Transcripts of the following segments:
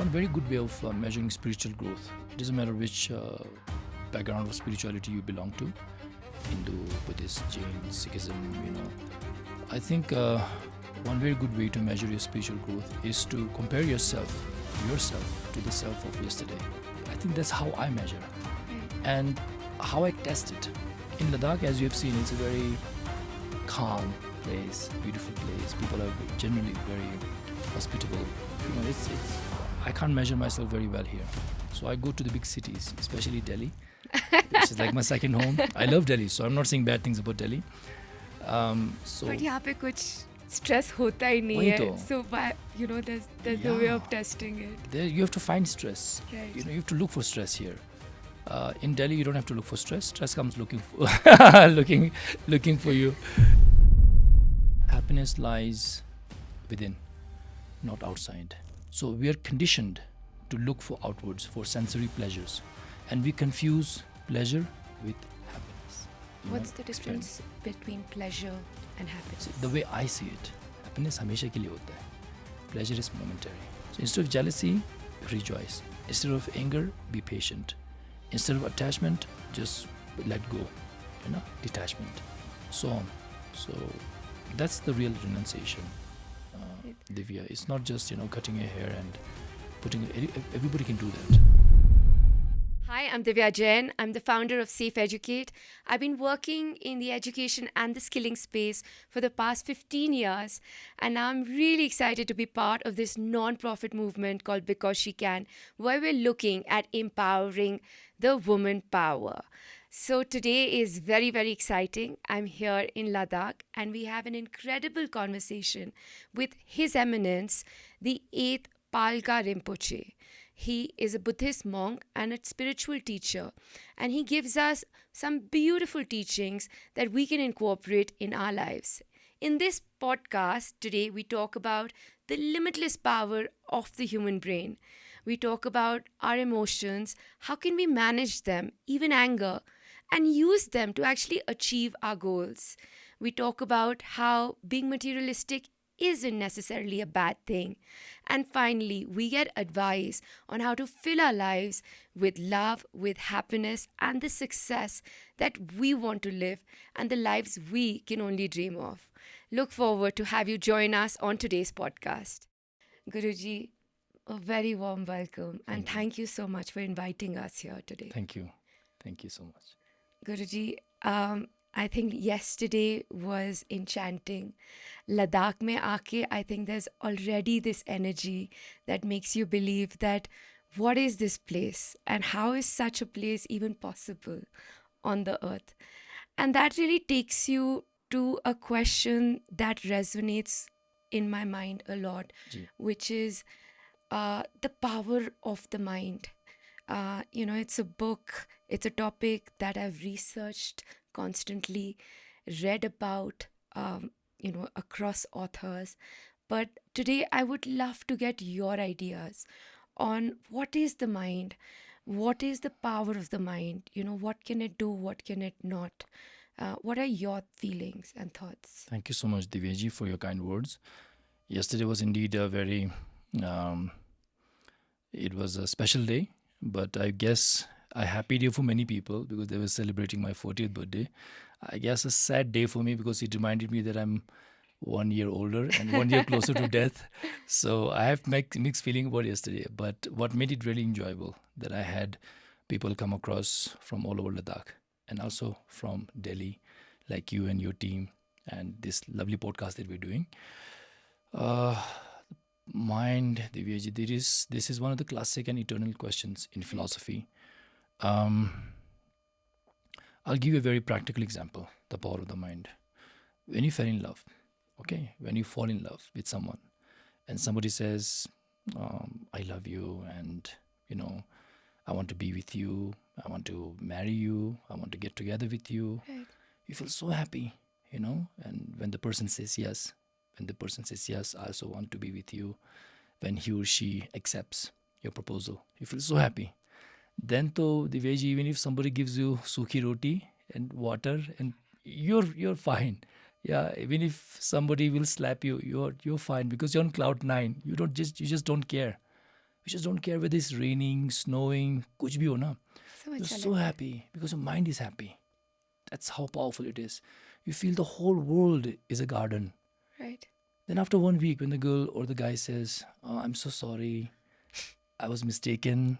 one very good way of measuring spiritual growth. It doesn't matter which background of spirituality you belong to, Hindu, Buddhist, Jain, Sikhism, I think one very good way to measure your spiritual growth is to compare yourself to the self of yesterday. I think that's how I measure and how I test it. In Ladakh, as you have seen, it's a very calm place, beautiful place. People are generally very hospitable. It's I can't measure myself very well here. So I go to the big cities, especially Delhi. This is like my second home. I love Delhi, so I'm not saying bad things about Delhi. But यहाँ पे कुछ stress होता ही नहीं है. So there's no way of testing it. There you have to find stress. Right. You have to look for stress here. In Delhi, you don't have to look for stress. Stress comes looking for looking for you. Happiness lies within, not outside. So we are conditioned to look for outwards, for sensory pleasures, and we confuse pleasure with happiness. What's the difference between pleasure and happiness? The way I see it, happiness हमेशा के लिए होता है. Pleasure is momentary. So instead of jealousy, rejoice. Instead of anger, be patient. Instead of attachment, just let go. Detachment. So on. So that's the real renunciation. Divya, it's not just cutting your hair and putting it. Everybody can do that. Hi, I'm Divya Jain. I'm the founder of Safe Educate. I've been working in the education and the skilling space for the past 15 years, and now I'm really excited to be part of this non-profit movement called Because She Can, where we're looking at empowering the woman power. So today is very, very exciting. I'm here in Ladakh, and we have an incredible conversation with His Eminence, the 8th Palga Rinpoche. He is a Buddhist monk and a spiritual teacher, and he gives us some beautiful teachings that we can incorporate in our lives. In this podcast today, we talk about the limitless power of the human brain. We talk about our emotions, how can we manage them, even anger, and use them to actually achieve our goals. We talk about how being materialistic isn't necessarily a bad thing. And finally, we get advice on how to fill our lives with love, with happiness, and the success that we want to live and the lives we can only dream of. Look forward to have you join us on today's podcast. Guruji, a very warm welcome and thank you so much for inviting us here today. Thank you. Thank you so much. Guruji, I think yesterday was enchanting. Ladakh mein aake, I think there's already this energy that makes you believe that what is this place and how is such a place even possible on the earth? And that really takes you to a question that resonates in my mind a lot, which is the power of the mind. It's a book, it's a topic that I've researched constantly, read about, across authors. But today I would love to get your ideas on what is the mind, what is the power of the mind, what can it do, what can it not? What are your feelings and thoughts? Thank you so much, Divyaji, for your kind words. Yesterday was indeed a very, it was a special day, but I guess a happy day for many people because they were celebrating my 40th birthday. I guess a sad day for me because it reminded me that I'm 1 year older and 1 year closer to death. So I have mixed feeling about yesterday. But what made it really enjoyable, that I had people come across from all over Ladakh and also from Delhi, like you and your team, and this lovely podcast that we're doing. Mind, Divyaji, this is one of the classic and eternal questions in philosophy. I'll give you a very practical example, the power of the mind. When you fell in love, when you fall in love with someone and somebody says, I love you and, I want to be with you, I want to marry you, I want to get together with you. Right. You feel so happy, and when the person says yes, I also want to be with you, when he or she accepts your proposal, you feel so happy. Then to Divyaji, even if somebody gives you sukhi roti and water, and you're fine. Yeah, even if somebody will slap you, you're fine because you're on cloud 9. You just don't care. We just don't care whether it's raining, snowing, kuch bhi ho na. So You're अच्छा so लगता है. happy because your mind is happy. That's how powerful it is. You feel the whole world is a garden. Right. Then after 1 week, when the girl or the guy says, "Oh, I'm so sorry, I was mistaken.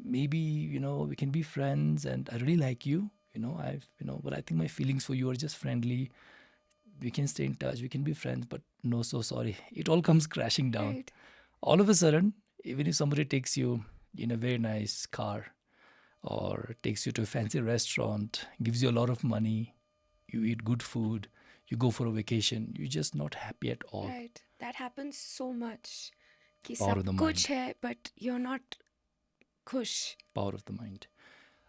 Maybe, we can be friends and I really like you. But I think my feelings for you are just friendly. We can stay in touch, we can be friends, but no, so sorry." It all comes crashing down. Right. All of a sudden, even if somebody takes you in a very nice car or takes you to a fancy restaurant, gives you a lot of money, you eat good food, you go for a vacation, you're just not happy at all. Right. That happens so much. कि Power सब of the कुछ mind. है, but you're not खुश. Power of the mind.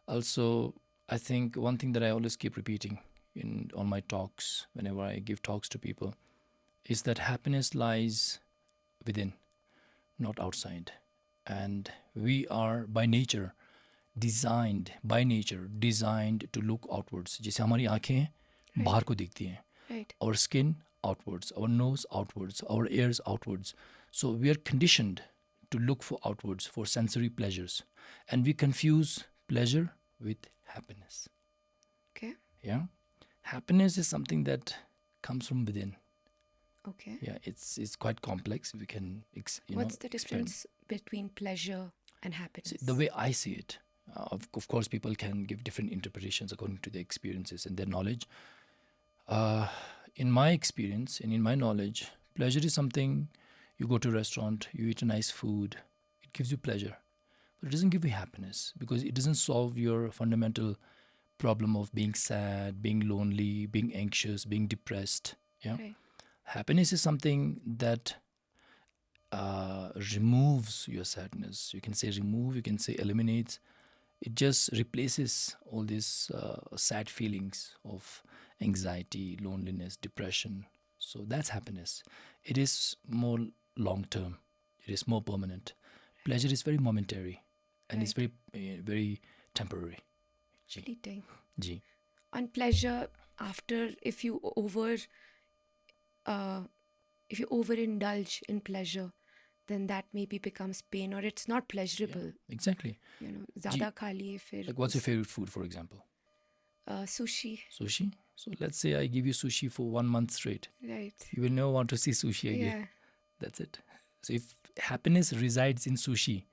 Also, I think one thing that I always keep repeating on my talks, whenever I give talks to people, is that happiness lies within, not outside. And we are by nature designed to look outwards. जैसे हमारी आँखें बाहर को दिखती हैं. Right. Our skin outwards, our nose outwards, our ears outwards. So we are conditioned to look for outwards, for sensory pleasures. And we confuse pleasure with happiness. Okay. Yeah? Happiness is something that comes from within. Okay. Yeah, it's quite complex. We can, What's the expand. difference between pleasure and happiness? See, the way I see it, of course, people can give different interpretations according to their experiences and their knowledge. In my experience and in my knowledge, pleasure is something, you go to a restaurant, you eat a nice food, it gives you pleasure. But it doesn't give you happiness because it doesn't solve your fundamental problem of being sad, being lonely, being anxious, being depressed. Yeah. Right. Happiness is something that removes your sadness. You can say remove, you can say eliminates. It just replaces all these sad feelings of anxiety, loneliness, depression. So that's happiness. It is more long term. It is more permanent. Pleasure is very momentary, and it's very, very temporary. Ji. Fleeting. Ji. And pleasure, after if you overindulge in pleasure, then that maybe becomes pain, or it's not pleasurable. Exactly. ज़्यादा खा लिए फिर. Like, what's your favorite food, for example? Sushi. Sushi. So let's say I give you sushi for 1 month straight. Right. You will never want to see sushi again. Yeah. That's it. So if happiness resides in sushi,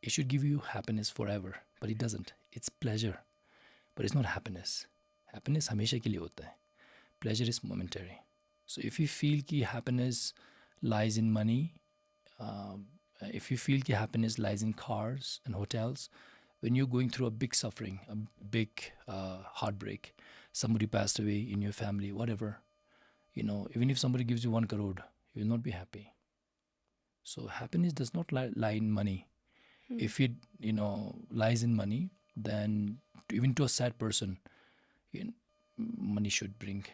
it should give you happiness forever. But it doesn't. It's pleasure. But it's not happiness. Happiness हमेशा के लिए होता है. Pleasure is momentary. So if you feel कि happiness lies in money, if you feel कि happiness lies in cars and hotels, when you're going through a big suffering, a big heartbreak, somebody passed away in your family, whatever, even if somebody gives you 1 crore, you will not be happy. So happiness does not lie in money. If it, lies in money, then even to a sad person, money should bring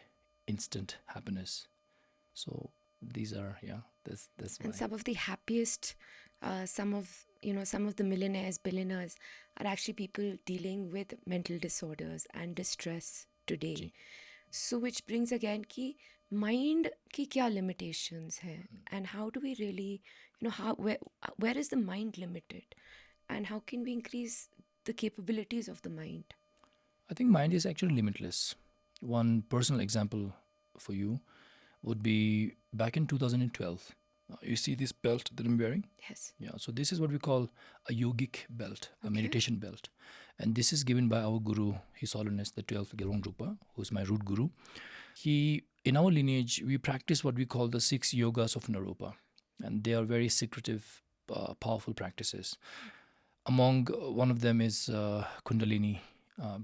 instant happiness. So these are, that's why. And some of the happiest, some of the millionaires, billionaires are actually people dealing with mental disorders and distress today. Ji. So which brings again कि mind की क्या limitations है, and how do we really, where is the mind limited, and how can we increase the capabilities of the mind? I think mind is actually limitless. One personal example for you would be back in 2012. You see this belt that I'm wearing? Yes. Yeah, so this is what we call a yogic belt, a meditation belt. And this is given by our guru, His Holiness, the 12th Gelong Rupa, who's my root guru. In our lineage, we practice what we call the 6 yogas of Naropa. And they are very secretive, powerful practices. Among one of them is Kundalini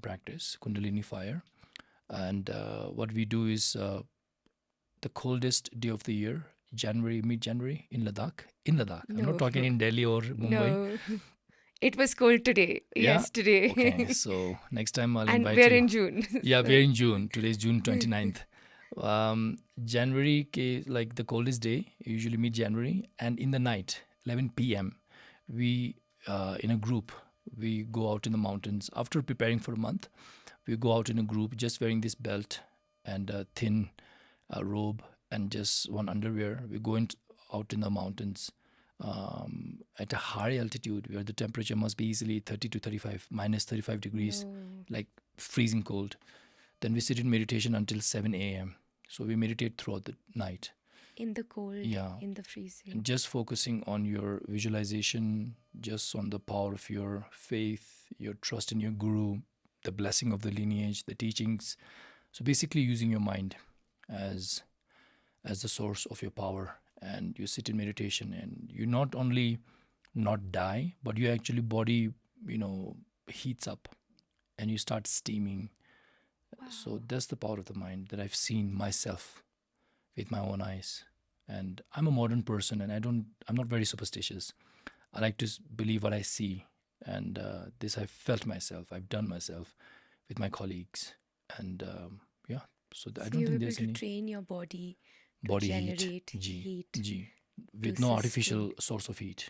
practice, Kundalini fire. And what we do is the coldest day of the year, mid-January in Ladakh. I'm not talking in Delhi or Mumbai. No. It was cold today. Yeah? Yesterday. Okay, so next time I'll And invite we're you. in June. Yeah, we're in June. Today is June 29th. January, like the coldest day, usually mid-January. And in the night, 11 p.m., we, in a group, we go out in the mountains. After preparing for a month, we go out in a group just wearing this belt and a thin robe and just one underwear. We go out in the mountains at a high altitude where the temperature must be easily 30 to 35, minus 35 degrees, like freezing cold. Then we sit in meditation until 7 a.m. So we meditate throughout the night. In the cold, Yeah. in the freezing. And just focusing on your visualization, just on the power of your faith, your trust in your guru, the blessing of the lineage, the teachings. So basically using your mind as the source of your power. And you sit in meditation and you not only not die, but your actually body, heats up and you start steaming. Wow. So that's the power of the mind that I've seen myself with my own eyes. And I'm a modern person and I'm not very superstitious. I like to believe what I see. And this I've felt myself, I've done myself with my colleagues. And so I don't you're think able there's to any train your body to body generate heat, heat with to no sustain. artificial source of heat.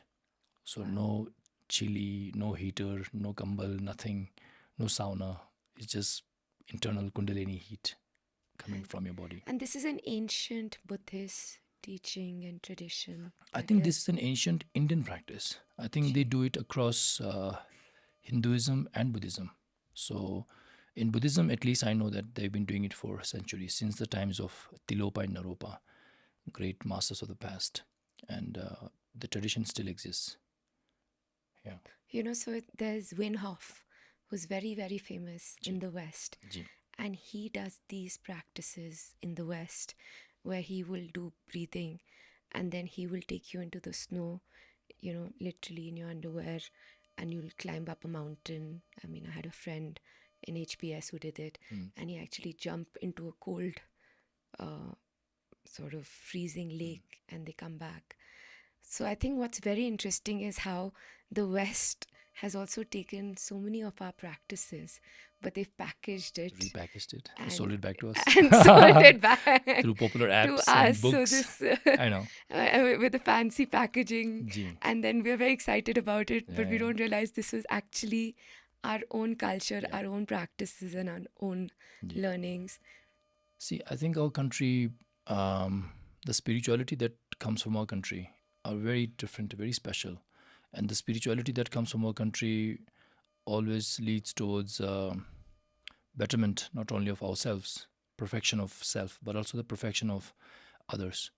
So no chili, no heater, no kambal, nothing, no sauna. It's just internal kundalini heat coming from your body. And this is an ancient Buddhist teaching and tradition. I think this is an ancient Indian practice. I think they do it across Hinduism and Buddhism. So in Buddhism, at least I know that they've been doing it for centuries, since the times of Tilopa and Naropa, great masters of the past. And the tradition still exists. Yeah. So there's Wim Hof, who's very, very famous in the West. And he does these practices in the West where he will do breathing and then he will take you into the snow, literally in your underwear, and you'll climb up a mountain. I mean, I had a friend in HPS who did it, and he actually jumped into a cold, sort of freezing lake, and they come back. So I think what's very interesting is how the West has also taken so many of our practices, but they've packaged it, repackaged it, and sold it back to us, and sold it back through popular apps to and us. books. So this, I know, with the fancy packaging, Ji. and then we're very excited about it, but we Yeah. don't realize this was actually our own culture, our own practices, and our own learnings. See, I think our country, the spirituality that comes from our country are very different, very special. And the spirituality that comes from our country always leads towards betterment, not only of ourselves, perfection of self, but also the perfection of others.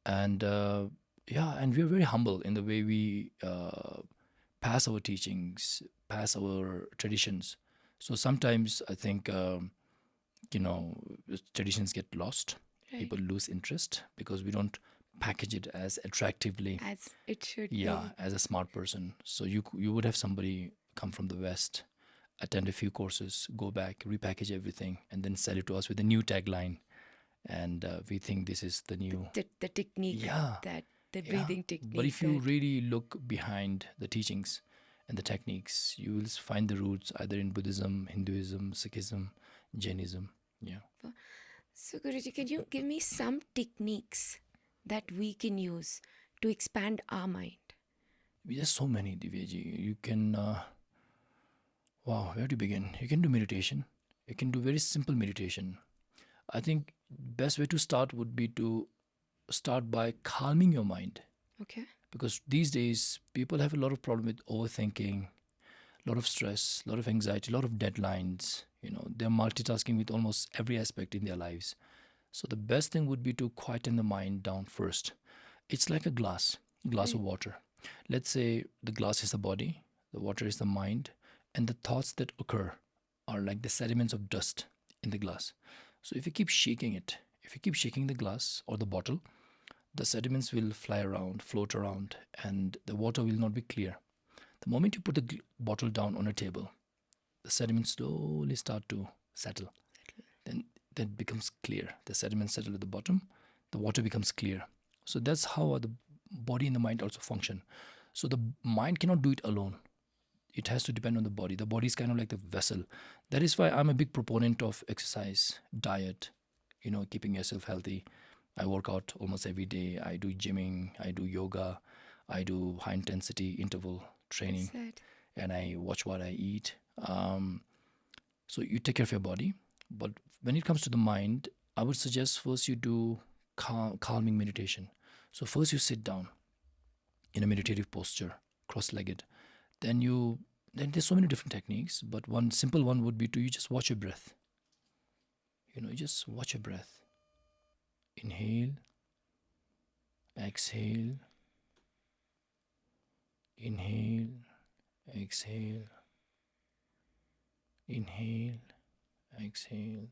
And and we're very humble in the way we pass our teachings, pass our traditions. So sometimes I think, traditions get lost. Right. People lose interest because we don't package it as attractively. As it should be. Yeah, as a smart person. So you would have somebody come from the West, attend a few courses, go back, repackage everything, and then sell it to us with a new tagline. And we think this is the new... The technique, that the breathing technique. But if you really look behind the teachings and the techniques, you will find the roots either in Buddhism, Hinduism, Sikhism, Jainism. Yeah. So Guruji, can you give me some techniques that we can use to expand our mind? There's so many, Divyaji. You can, where to begin? You can do meditation. You can do very simple meditation. I think best way to start would be to start by calming your mind. Okay. Because these days, people have a lot of problem with overthinking, a lot of stress, a lot of anxiety, a lot of deadlines. They're multitasking with almost every aspect in their lives. So the best thing would be to quieten the mind down first. It's like a glass of water. Let's say the glass is the body, the water is the mind, and the thoughts that occur are like the sediments of dust in the glass. So if you keep shaking it, if you keep shaking the glass or the bottle, the sediments will fly around, float around, and the water will not be clear. The moment you put the bottle down on a table, the sediments slowly start to settle. Then that becomes clear. The sediments settle at the bottom, the water becomes clear. So that's how the body and the mind also function. So the mind cannot do it alone. It has to depend on the body. The body is kind of like the vessel. That is why I'm a big proponent of exercise, diet, keeping yourself healthy. I work out almost every day. I do gymming, I do yoga, I do high intensity interval training, and I watch what I eat. So you take care of your body. But when it comes to the mind, I would suggest first you do calming meditation. So first you sit down. in a meditative posture, cross-legged, then there's so many different techniques, but one simple one would be to you just watch your breath. You just watch your breath. Inhale, exhale, inhale, exhale, inhale, exhale.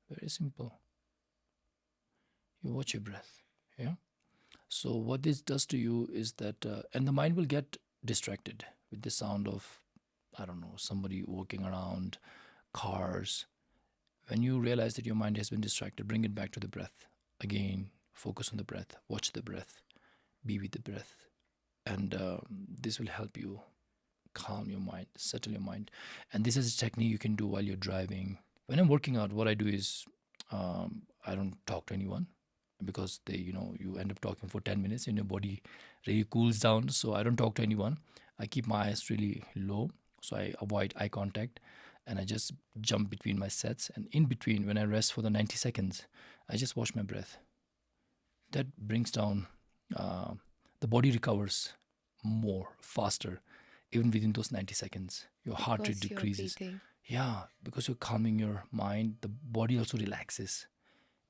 Very simple. You watch your breath. Yeah. So what this does to you is that, and the mind will get distracted with the sound of, I don't know, somebody walking around, cars. When you realize that your mind has been distracted, bring it back to the breath. Again, focus on the breath, watch the breath, be with the breath. And this will help you calm your mind, settle your mind. And this is a technique you can do while you're driving. When I'm working out, what I do is I don't talk to anyone, because you end up talking for 10 minutes and your body really cools down. So I don't talk to anyone. I keep my eyes really low, so I avoid eye contact, and I just jump between my sets. And in between, when I rest for the 90 seconds, I just watch my breath. That brings down, the body recovers more, faster, even within those 90 seconds. Your heart rate Because you're decreases. breathing. Yeah, because you're calming your mind, the body also relaxes.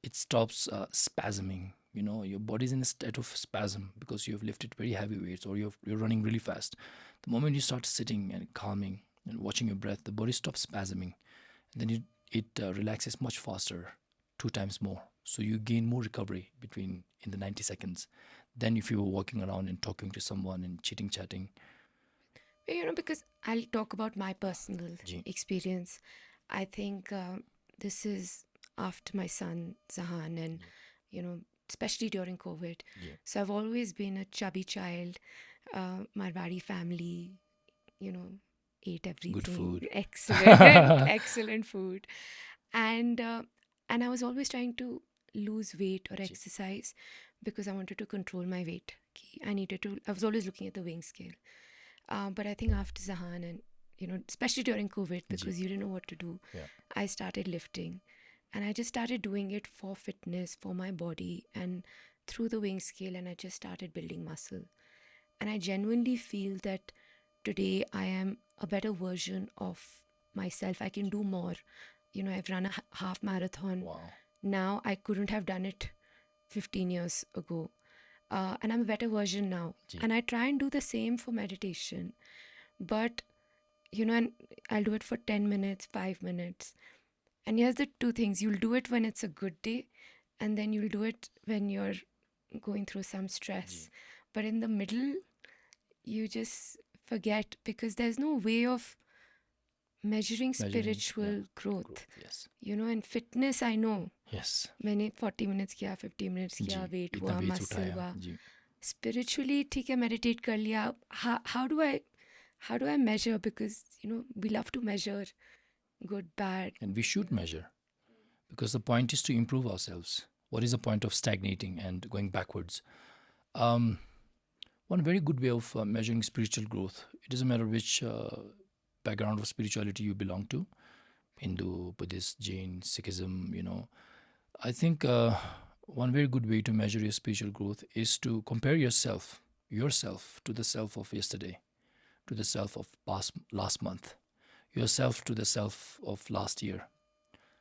It stops spasming. Your body's in a state of spasm because you've lifted very heavy weights, or you're running really fast. The moment you start sitting and calming and watching your breath, the body stops spasming. And then it relaxes much faster, 2 times more. So you gain more recovery in the 90 seconds than if you were walking around and talking to someone and chatting. Because I'll talk about my personal Ji. experience. I think this is after my son Zahan, and especially during COVID. Yeah. So I've always been a chubby child. Marwari family, ate everything. Good food. Excellent, excellent food. And I was always trying to lose weight or exercise because I wanted to control my weight. I was always looking at the weighing scale. But I think after Zahan and, especially during COVID, because you didn't know what to do, Yeah. I started lifting. And I just started doing it for fitness, for my body, and through the weighing scale, and I just started building muscle. And I genuinely feel that today I am a better version of myself. I can do more. I've run a half marathon. Wow. Now I couldn't have done it 15 years ago. And I'm a better version now. Ji. And I try and do the same for meditation. But, and I'll do it for 10 minutes, 5 minutes. And here's the two things. You'll do it when it's a good day, and then you'll do it when you're going through some stress. Ji. But in the middle, you just forget, because there's no way of measuring spiritual growth. Yes. And fitness, I know. Yes. मैंने 40 minutes किया, 50 minutes किया, जी, weight इतना हुआ, weight muscle उठाया, हुआ. जी. Spiritually, ठीक है, meditate कर लिया. How do I measure? Because we love to measure good, bad. And we should measure, because the point is to improve ourselves. What is the point of stagnating and going backwards? One very good way of measuring spiritual growth, it doesn't matter which background of spirituality you belong to, Hindu, Buddhist, Jain, Sikhism, I think one very good way to measure your spiritual growth is to compare yourself to the self of yesterday, to the self of last month, yourself to the self of last year.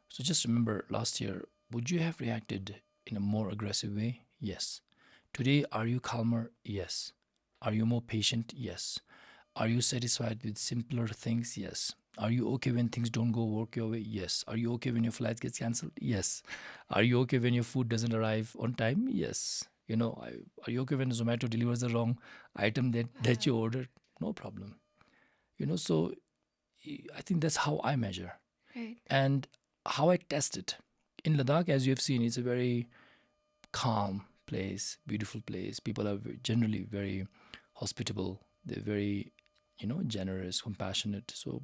So just remember, last year, would you have reacted in a more aggressive way? Yes. Today, are you calmer? Yes. Are you more patient? Yes. Are you satisfied with simpler things? Yes. Are you okay when things don't work your way? Yes. Are you okay when your flight gets cancelled? Yes. Are you okay when your food doesn't arrive on time? Yes. Are you okay when Zomato delivers the wrong item that you ordered? No problem. So I think that's how I measure. Right. And how I test it. In Ladakh, as you have seen, it's a very calm place, beautiful place. People are generally very hospitable. They're very, generous, compassionate. So,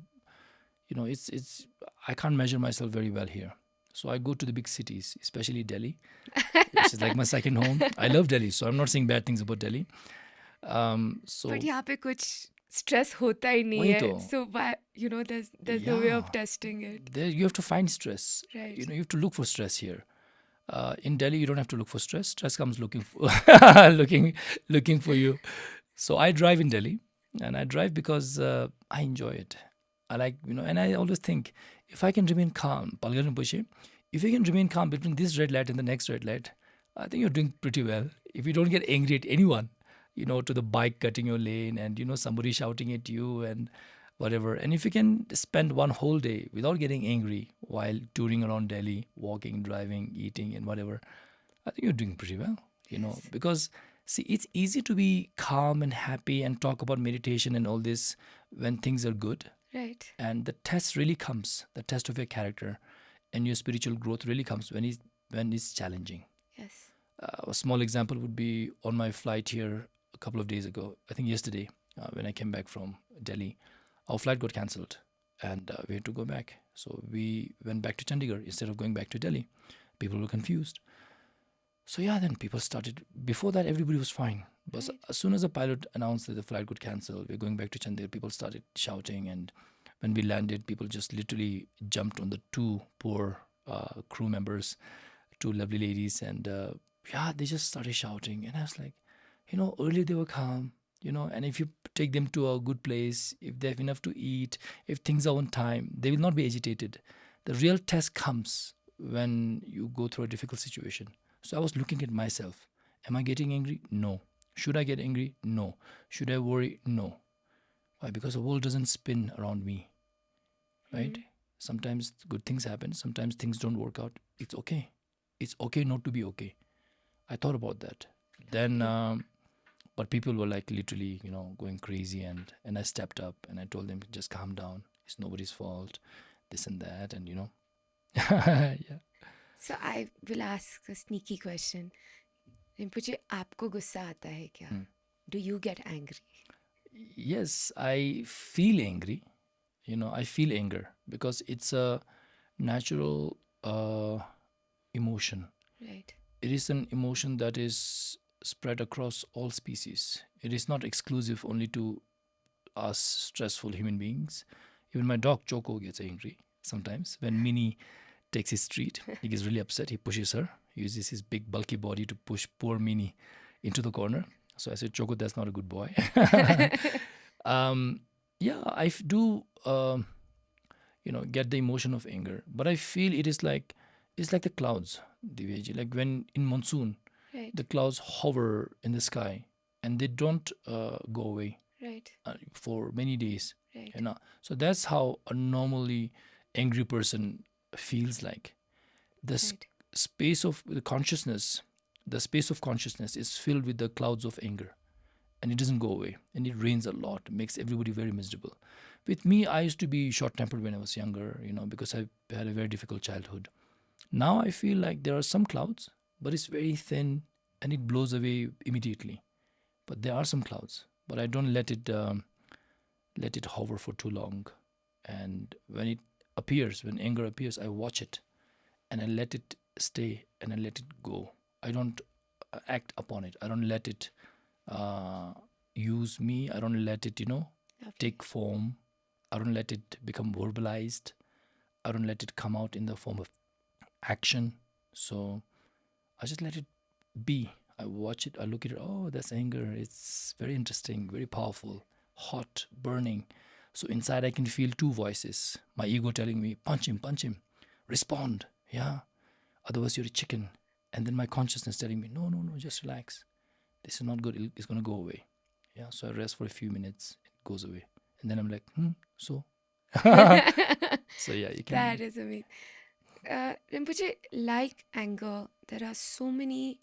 it's I can't measure myself very well here. So I go to the big cities, especially Delhi. This is like my second home. I love Delhi, so I'm not saying bad things about Delhi. But यहाँ पे कुछ stress होता ही नहीं वही है. तो. So why, there's no way of testing it. There you have to find stress. Right. You have to look for stress here. In Delhi, you don't have to look for stress. Stress comes looking for looking for you. So I drive in Delhi, and I drive because I enjoy it. I like, and I always think if I can remain calm, Palga Rinpoche, if you can remain calm between this red light and the next red light, I think you're doing pretty well. If you don't get angry at anyone, to the bike cutting your lane and somebody shouting at you and whatever, and if you can spend one whole day without getting angry while touring around Delhi, walking, driving, eating, and whatever, I think you're doing pretty well. Because see, it's easy to be calm and happy and talk about meditation and all this when things are good. Right. And the test really comes, the test of your character and your spiritual growth really comes when it's challenging. Yes. A small example would be on my flight here a couple of days ago, I think yesterday, when I came back from Delhi, our flight got cancelled and we had to go back. So we went back to Chandigarh instead of going back to Delhi. People were confused. So yeah, then people started, before that everybody was fine. But as soon as the pilot announced that the flight got cancelled, we're going back to Chandigarh, people started shouting. And when we landed, people just literally jumped on the two poor crew members, two lovely ladies. And they just started shouting. And I was like, earlier they were calm, and if you take them to a good place, if they have enough to eat, if things are on time, they will not be agitated. The real test comes when you go through a difficult situation. So I was looking at myself. Am I getting angry? No. Should I get angry? No. Should I worry? No. Why? Because the world doesn't spin around me, right? Sometimes good things happen. Sometimes things don't work out. It's okay. It's okay not to be okay. I thought about that. Then, but people were like literally, going crazy. And I stepped up and I told them, just calm down. It's nobody's fault. This and that. And, yeah. So I will ask a sneaky question. Rinpoche, आपको गुस्सा आता है क्या? Do you get angry? Yes, I feel angry. I feel anger because it's a natural emotion. Right. It is an emotion that is spread across all species. It is not exclusive only to us stressful human beings. Even my dog Choco gets angry sometimes when Minnie takes his treat. He gets really upset. He pushes her. He uses his big bulky body to push poor Minnie into the corner. So I said, Choco, that's not a good boy. I do, get the emotion of anger. But I feel it's like the clouds, Divyaji. Like when in monsoon, Right. the clouds hover in the sky and they don't go away Right. for many days. Right. So that's how a normally angry person feels like. The space of the consciousness is filled with the clouds of anger, and it doesn't go away, and it rains a lot. It makes everybody very miserable. With me, I used to be short-tempered when I was younger, because I had a very difficult childhood. Now I feel like there are some clouds, but it's very thin, and it blows away immediately. But there are some clouds, but I don't let it hover for too long. And when anger appears, I watch it, and I let it stay, and I let it go. I don't act upon it. I don't let it use me. I don't let it, take form. I don't let it become verbalized. I don't let it come out in the form of action. So I just let it be. I watch it. I look at it. Oh, that's anger. It's very interesting, very powerful, hot, burning. So inside I can feel two voices. My ego telling me, punch him, respond. Yeah. Otherwise you're a chicken. And then my consciousness telling me, no, just relax. This is not good. It's going to go away. Yeah. So I rest for a few minutes. It goes away. And then I'm like, so. So yeah, you can. That is amazing. Rinpoche, like anger, there are so many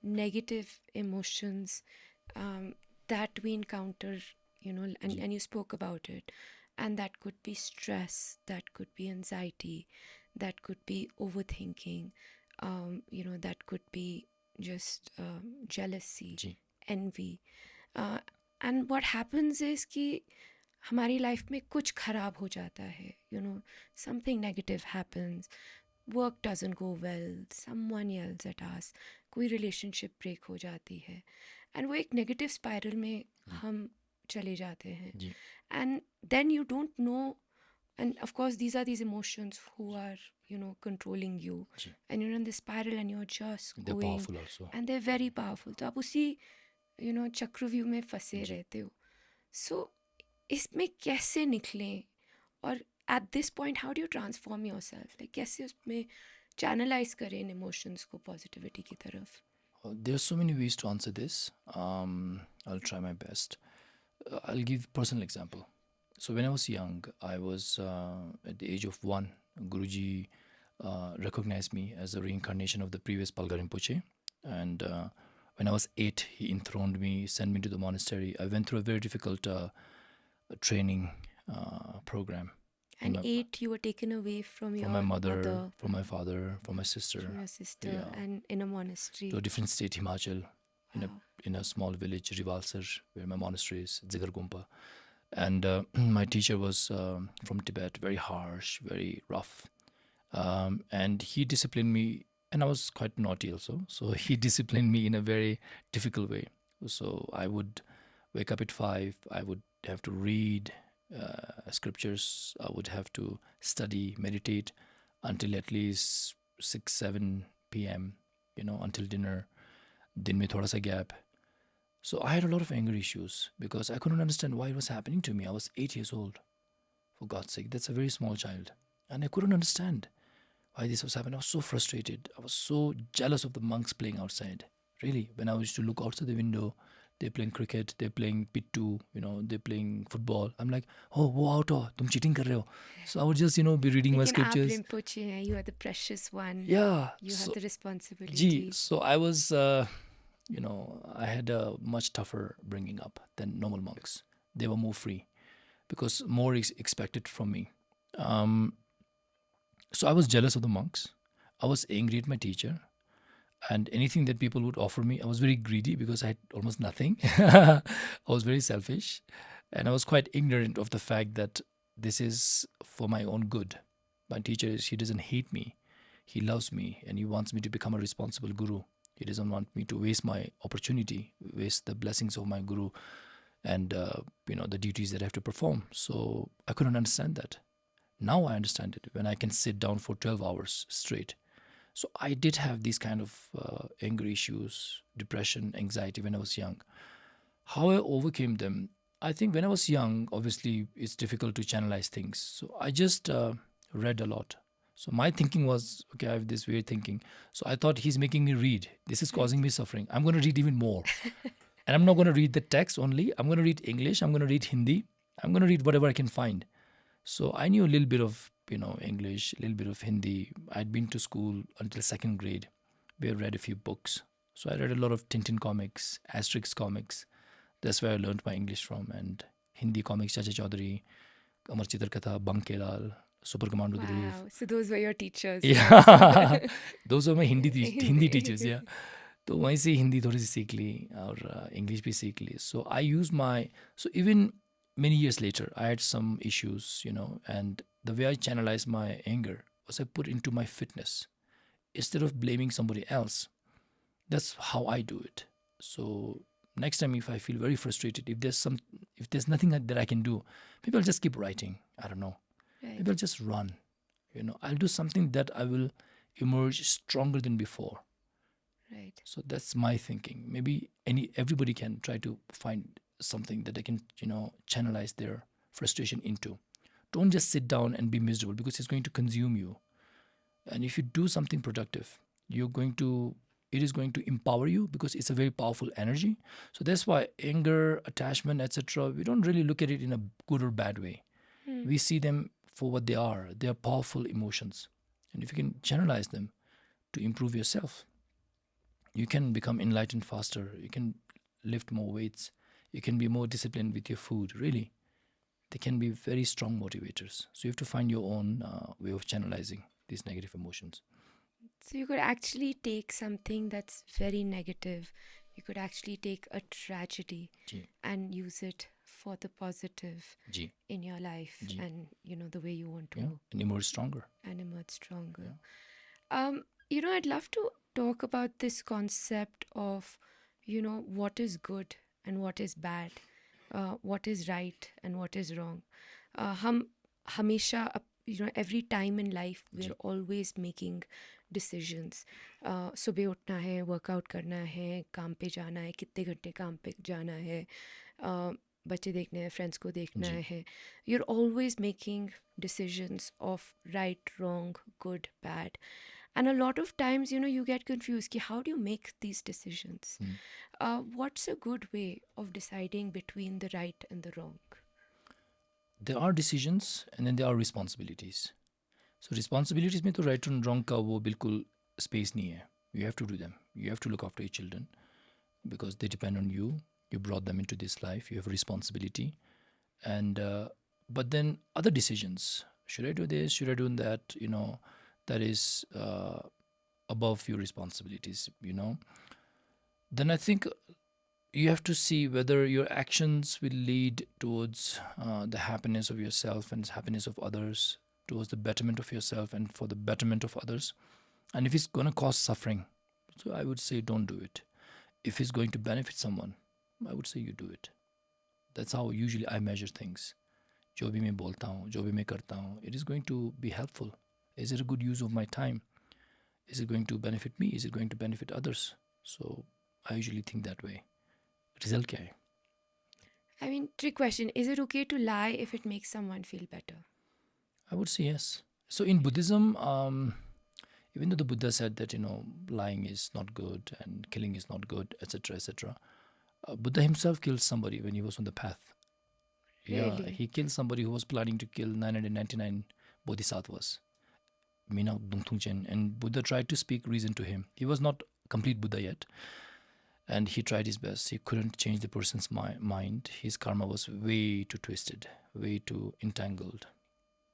negative emotions that we encounter, and you spoke about it. And that could be stress, that could be anxiety, that could be overthinking, that could be just jealousy, envy. And what happens is कि हमारी life में कुछ खराब हो जाता है, something negative happens, work doesn't go well, someone yells at us, कोई relationship break हो जाती है, and वो एक negative spiral में हम चले जाते हैं. And then you don't know And of course, these are these emotions who are, controlling you. Ji. And you're in the spiral and you're just They're going. powerful also. And they're very powerful. तो आप उसी, चक्रव्यूह में फंसे रहते हो. So, इसमें कैसे निकलें? और at this point, how do you transform yourself? Like, कैसे उसमें channelize करें इन emotions को positivity की तरफ? There are so many ways to answer this. I'll try my best. I'll give personal example. So when I was young, I was at the age of 1. Guruji recognized me as a reincarnation of the previous Palga Rinpoche. And when I was 8, he enthroned me, sent me to the monastery. I went through a very difficult training program. And 8, you were taken away from your my mother, from my father, from my sister. From your sister, Yeah. and in a monastery. To a different state, Himachal, Wow. in a small village, Rivalsar, where my monastery is, Zigargumpa. And my teacher was from Tibet, very harsh, very rough. And he disciplined me, and I was quite naughty also. So he disciplined me in a very difficult way. So I would wake up at 5, I would have to read scriptures, I would have to study, meditate until at least 6-7 p.m., until dinner. Din mein thoda sa gap. So I had a lot of anger issues because I couldn't understand why it was happening to me. I was 8 years old. For God's sake, that's a very small child. And I couldn't understand why this was happening. I was so frustrated. I was so jealous of the monks playing outside. Really, when I used to look outside the window, they're playing cricket, they're playing pittu, they're playing football. I'm like, oh, wo out ho, tum cheating kar rahe ho. So I would just, be reading my Lekin aap scriptures. Rinpoche hain, you are the precious one. Yeah. You have the responsibility. Gee, so I was, I had a much tougher bringing up than normal monks. They were more free because more is expected from me. So I was jealous of the monks. I was angry at my teacher. And anything that people would offer me, I was very greedy because I had almost nothing. I was very selfish. And I was quite ignorant of the fact that this is for my own good. My teacher, he doesn't hate me. He loves me and he wants me to become a responsible guru. He doesn't want me to waste my opportunity, waste the blessings of my guru and, the duties that I have to perform. So I couldn't understand that. Now I understand it when I can sit down for 12 hours straight. So I did have these kind of anger issues, depression, anxiety when I was young. How I overcame them, I think when I was young, obviously it's difficult to channelize things. So I just read a lot. So my thinking was, okay, I have this weird thinking. So I thought he's making me read. This is causing me suffering. I'm going to read even more. And I'm not going to read the text only. I'm going to read English. I'm going to read Hindi. I'm going to read whatever I can find. So I knew a little bit of English, a little bit of Hindi. I'd been to school until 2nd grade. We read a few books. So I read a lot of Tintin comics, Asterix comics. That's where I learned my English from. And Hindi comics, Chacha Chaudhary, Amar Chitr Katha, Bankelal, Super Commando Dhruv. Wow, so those were your teachers. Yeah, those were my Hindi teachers, yeah. तो वहीं से हिंदी थोड़ी सी सीख ली और English भी सीख ली. So I used so even many years later, I had some issues, and the way I channelized my anger was I put into my fitness. Instead of blaming somebody else, that's how I do it. So next time if I feel very frustrated, if there's nothing that I can do, maybe I'll just keep writing. I don't know. Right. Maybe I'll just run. I'll do something that I will emerge stronger than before. Right. So that's my thinking. Maybe everybody can try to find something that they can, channelize their frustration into. Don't just sit down and be miserable because it's going to consume you. And if you do something productive, it is going to empower you because it's a very powerful energy. So that's why anger, attachment, etc., we don't really look at it in a good or bad way. We see them for what they are. They are powerful emotions. And if you can channelize them to improve yourself, you can become enlightened faster. You can lift more weights. You can be more disciplined with your food. Really, they can be very strong motivators. So you have to find your own way of channelizing these negative emotions. So you could actually take something that's very negative. You could actually take a tragedy and use it for the positive in your life and, the way you want to. Yeah, and emerge stronger. Yeah. I'd love to talk about this concept of, what is good and what is bad, what is right and what is wrong. हम हमेशा every time in life we're always making decisions. सुबह उठना है, workout करना है, काम पे जाना है, कितने घंटे काम पे जाना है, बच्चे देखने हैं, फ्रेंड्स को देखना है. You're always making decisions of right, wrong, good, bad. And a lot of times, you get confused. Ki how do you make these decisions? What's a good way of deciding between the right and the wrong? There are decisions and then there are responsibilities. So responsibilities में तो right and wrong का वो बिल्कुल space नहीं है. You have to do them. You have to look after your children because they depend on you. You brought them into this life. You have a responsibility. And but then other decisions. Should I do this? Should I do that? That is above your responsibilities. Then I think you have to see whether your actions will lead towards the happiness of yourself and happiness of others, towards the betterment of yourself and for the betterment of others. And if it's going to cause suffering, so I would say don't do it. If it's going to benefit someone, I would say you do it. That's how usually I measure things. जो भी मैं बोलता हूँ, जो भी मैं करता हूँ, it is going to be helpful. Is it a good use of my time? Is it going to benefit me? Is it going to benefit others? So I usually think that way. Result क्या है? I mean, trick question. Is it okay to lie if it makes someone feel better? I would say yes. So in Buddhism, even though the Buddha said that, lying is not good and killing is not good, etc., etc., Buddha himself killed somebody when he was on the path. Really? Yeah, he killed somebody who was planning to kill 999 bodhisattvas. Mina Dungthung Chen. And Buddha tried to speak reason to him. He was not complete Buddha yet. And he tried his best. He couldn't change the person's mind. His karma was way too twisted, way too entangled.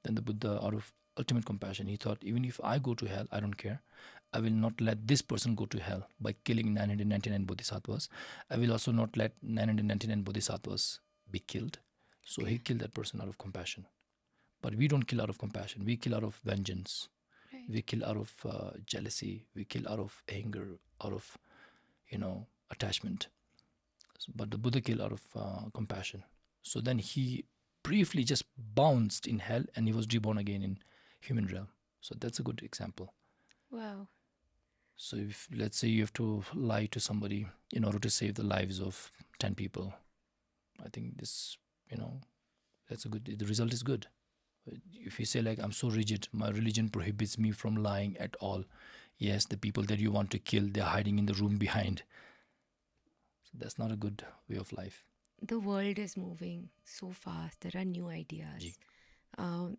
Then the Buddha, out of ultimate compassion, he thought, even if I go to hell, I don't care. I will not let this person go to hell by killing 999 bodhisattvas. I will also not let 999 bodhisattvas be killed. So he killed that person out of compassion. But we don't kill out of compassion. We kill out of vengeance. Right. We kill out of jealousy. We kill out of anger, out of, attachment. But the Buddha killed out of compassion. So then he briefly just bounced in hell and he was reborn again in human realm. So that's a good example. Wow. So if, let's say, you have to lie to somebody in order to save the lives of 10 people, I think this, that's a good, the result is good. If you say like, I'm so rigid, my religion prohibits me from lying at all. Yes, the people that you want to kill, they're hiding in the room behind. So that's not a good way of life. The world is moving so fast. There are new ideas.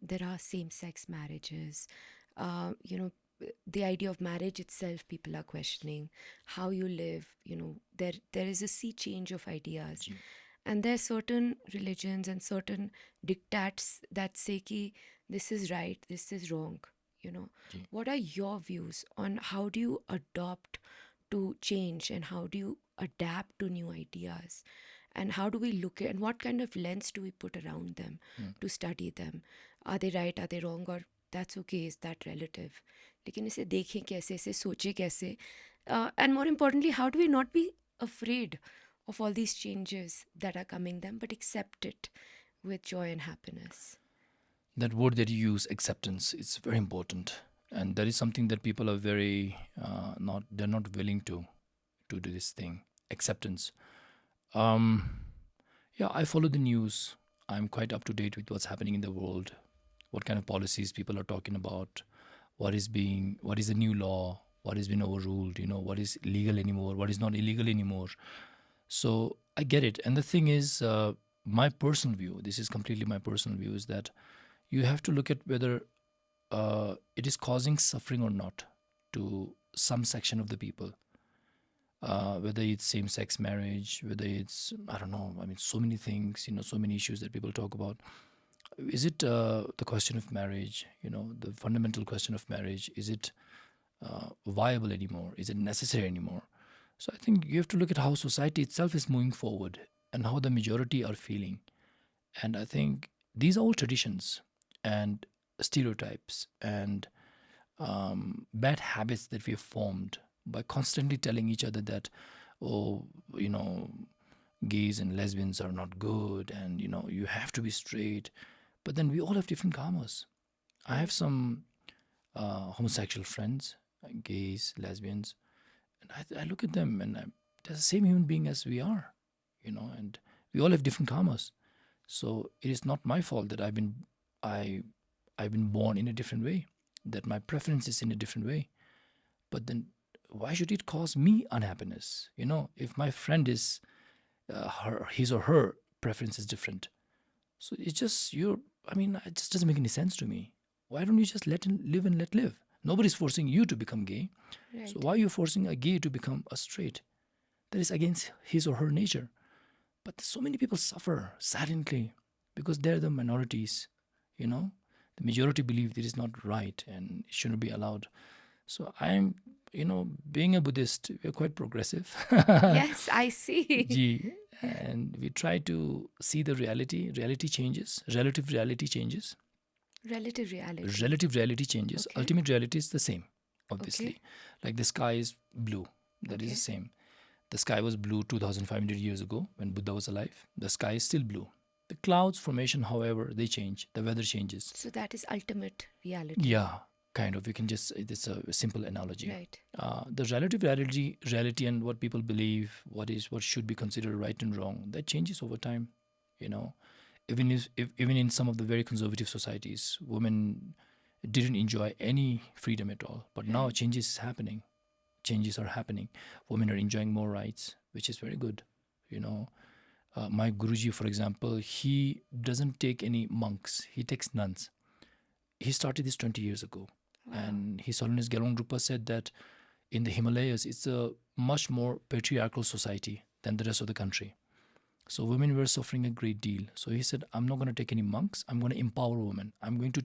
There are same-sex marriages. The idea of marriage itself, people are questioning. How you live, there is a sea change of ideas. And there are certain religions and certain diktats that say ki this is right, this is wrong. What are your views on how do you adopt to change and how do you adapt to new ideas? And how do we look at, and what kind of lens do we put around them to study them? Are they right? Are they wrong? Or that's okay, is that relative? लेकिन इसे देखें कैसे, इसे सोचें कैसे? And more importantly, how do we not be afraid of all these changes that are coming them, but accept it with joy and happiness? That word that you use, acceptance, it's very important. And that is something that people are very, they're not willing to do this thing, acceptance. I follow the news. I'm quite up to date with what's happening in the world, what kind of policies people are talking about, what is the new law, what has been overruled, what is legal anymore, what is not illegal anymore. So I get it. And the thing is, my personal view, this is completely my personal view, is that you have to look at whether it is causing suffering or not to some section of the people. Whether it's same-sex marriage, whether it's, I don't know, so many things, so many issues that people talk about. Is it the question of marriage, the fundamental question of marriage, is it viable anymore? Is it necessary anymore? So I think you have to look at how society itself is moving forward and how the majority are feeling. And I think these are all traditions and stereotypes and bad habits that we have formed by constantly telling each other that, gays and lesbians are not good and, you have to be straight. But then we all have different karmas. I have some homosexual friends, gays, lesbians, and I look at them and they're the same human being as we are, and we all have different karmas. So it is not my fault that I've been born in a different way, that my preference is in a different way. But then why should it cause me unhappiness? If my friend is his or her preference is different. So it's just it just doesn't make any sense to me. Why don't you just let live and let live? Nobody's forcing you to become gay. Right. So why are you forcing a gay to become a straight? That is against his or her nature. But so many people suffer silently because they're the minorities. The majority believe it is not right and it shouldn't be allowed. So I'm, being a Buddhist, we're quite progressive. Yes, I see. Ji. And we try to see the reality. Reality changes. Relative reality changes. Relative reality. Relative reality changes. Okay. Ultimate reality is the same, obviously. Okay. Like the sky is blue. That is the same. The sky was blue 2,500 years ago when Buddha was alive. The sky is still blue. The clouds formation, however, they change. The weather changes. So that is ultimate reality. Yeah, kind of. You can just, it's a simple analogy. Right. The relative reality and what people believe, what should be considered right and wrong, that changes over time. Even in some of the very conservative societies, women didn't enjoy any freedom at all. But now changes are happening. Women are enjoying more rights, which is very good. My Guruji, for example, he doesn't take any monks. He takes nuns. He started this 20 years ago. Wow. And His Holiness Gelong Drupa said that in the Himalayas, it's a much more patriarchal society than the rest of the country. So women were suffering a great deal. So he said, I'm not going to take any monks. I'm going to empower women. I'm going to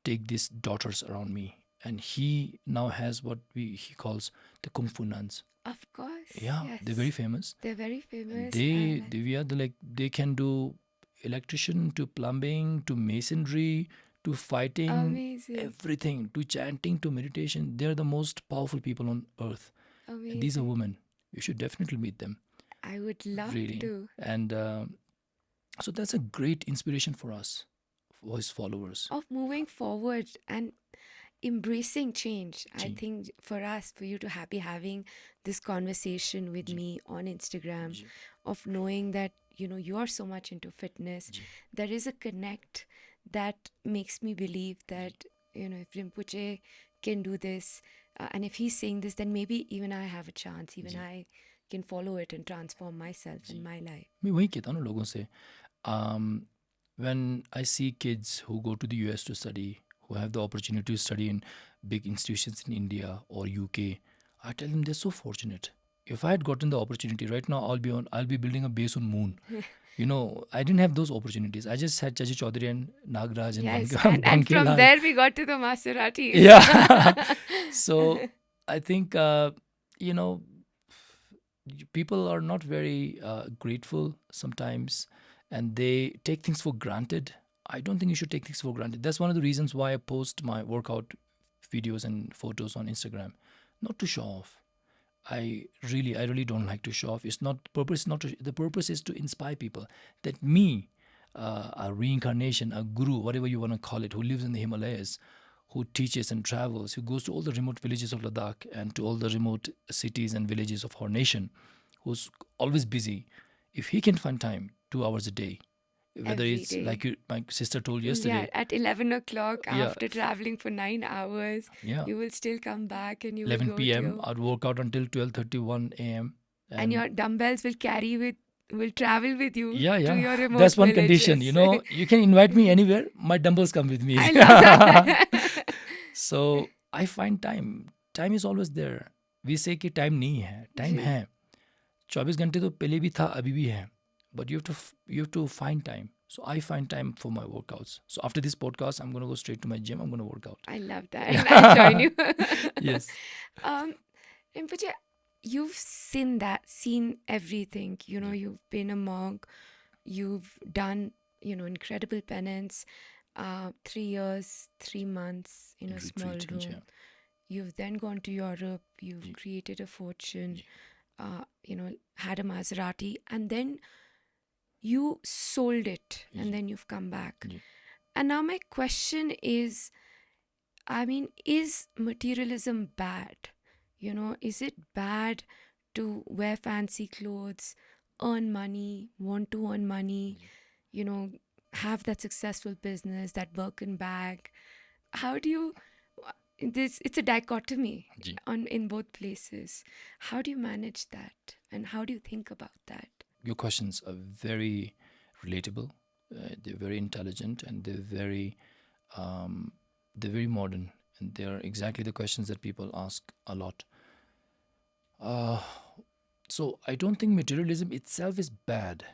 take these daughters around me. And he now has what he calls the Kung Fu nuns. Of course. Yeah, yes. They're very famous. They're very famous. Divya, they can do electrician to plumbing to masonry to fighting. Amazing. Everything, to chanting to meditation. They're the most powerful people on earth. Amazing. And these are women. You should definitely meet them. I would love to. And so that's a great inspiration for us, for his followers. Of moving forward and embracing change. I think for us, for you to be having this conversation with me on Instagram, of knowing that, you're so much into fitness, there is a connect that makes me believe that, if Rinpoche can do this, and if he's saying this, then maybe even I have a chance, even I can follow it and transform myself and my life. मैं वही कहता हूँ ना लोगों से. When I see kids who go to the US to study, who have the opportunity to study in big institutions in India or UK, I tell them they're so fortunate. If I had gotten the opportunity right now, I'll be building a base on moon. I didn't have those opportunities. I just had Chaji Chaudhary and Nagraj and and from there we got to the Maserati. Yeah. So I think people are not very grateful sometimes, and they take things for granted. I don't think you should take things for granted. That's one of the reasons why I post my workout videos and photos on Instagram, not to show off. I really don't like to show off. The purpose is to inspire people that me, a reincarnation, a guru, whatever you want to call it, who lives in the Himalayas, who teaches and travels, who goes to all the remote villages of Ladakh and to all the remote cities and villages of our nation, who's always busy. If he can find time, 2 hours a day, whether every it's day. like my sister told yesterday. Yeah, at 11 o'clock after traveling for 9 hours, you will still come back and you 11 will go p.m. I'd work out until 12:31 a.m. And your dumbbells will travel with you to your remote That's one villages. condition, you can invite me anywhere, my dumbbells come with me. I love that. So I find time is always there. We say कि time नहीं है, time है. 24 घंटे तो पहले भी था, अभी भी है. But you have to find time. So I find time for my workouts. So after this podcast, I'm going to go straight to my gym. I'm going to work out. I love that. I'll join you. Yes. Rinpoche, you've seen everything. You've been a monk. You've done, incredible penance. 3 years, 3 months in a small room. Yeah. You've then gone to Europe. You've created a fortune. Had a Maserati, and then you sold it, and then you've come back. And now my question is, I mean, is materialism bad? You know, is it bad to wear fancy clothes, earn money, want to earn money, you know, have that successful business, that Birkin bag? How do you, it's a dichotomy Ji. in both places. How do you manage that? And how do you think about that? Your questions are very relatable. They're very intelligent, and they're very modern, and they're exactly the questions that people ask a lot. So I don't think materialism itself is bad.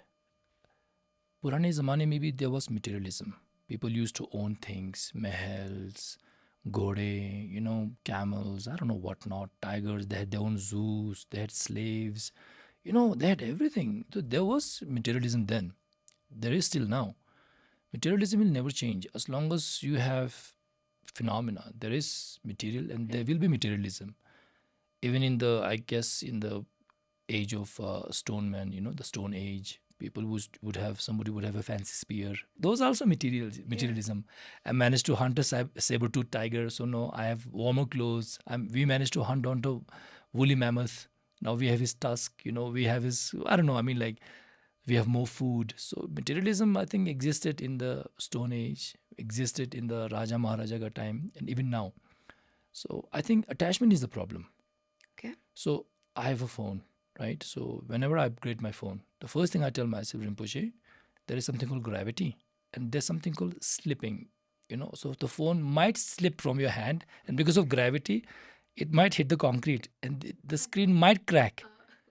Purane zamane mein bhi there was materialism. People used to own things, mahals, ghode, camels, I don't know what not, tigers. They had their own zoos, they had slaves, they had everything. So there was materialism then. There is still now. Materialism will never change as long as you have phenomena. There is material and there will be materialism. Even in the, I guess, in the age of stone man, the stone age, people somebody would have a fancy spear. Those are also materialism. I managed to hunt a saber-toothed tiger, so no, I have warmer clothes. We managed to hunt onto woolly mammoth. Now we have his tusk, we have his, I don't know, I mean, like, we have more food. So materialism, I think, existed in the stone age, existed in the Raja Maharaja time, and even now. So I think attachment is the problem. Okay. So I have a phone, right? So whenever I upgrade my phone, the first thing I tell myself, Rinpoche, there is something called gravity, and there's something called slipping. So the phone might slip from your hand, and because of gravity, it might hit the concrete, and the screen might crack.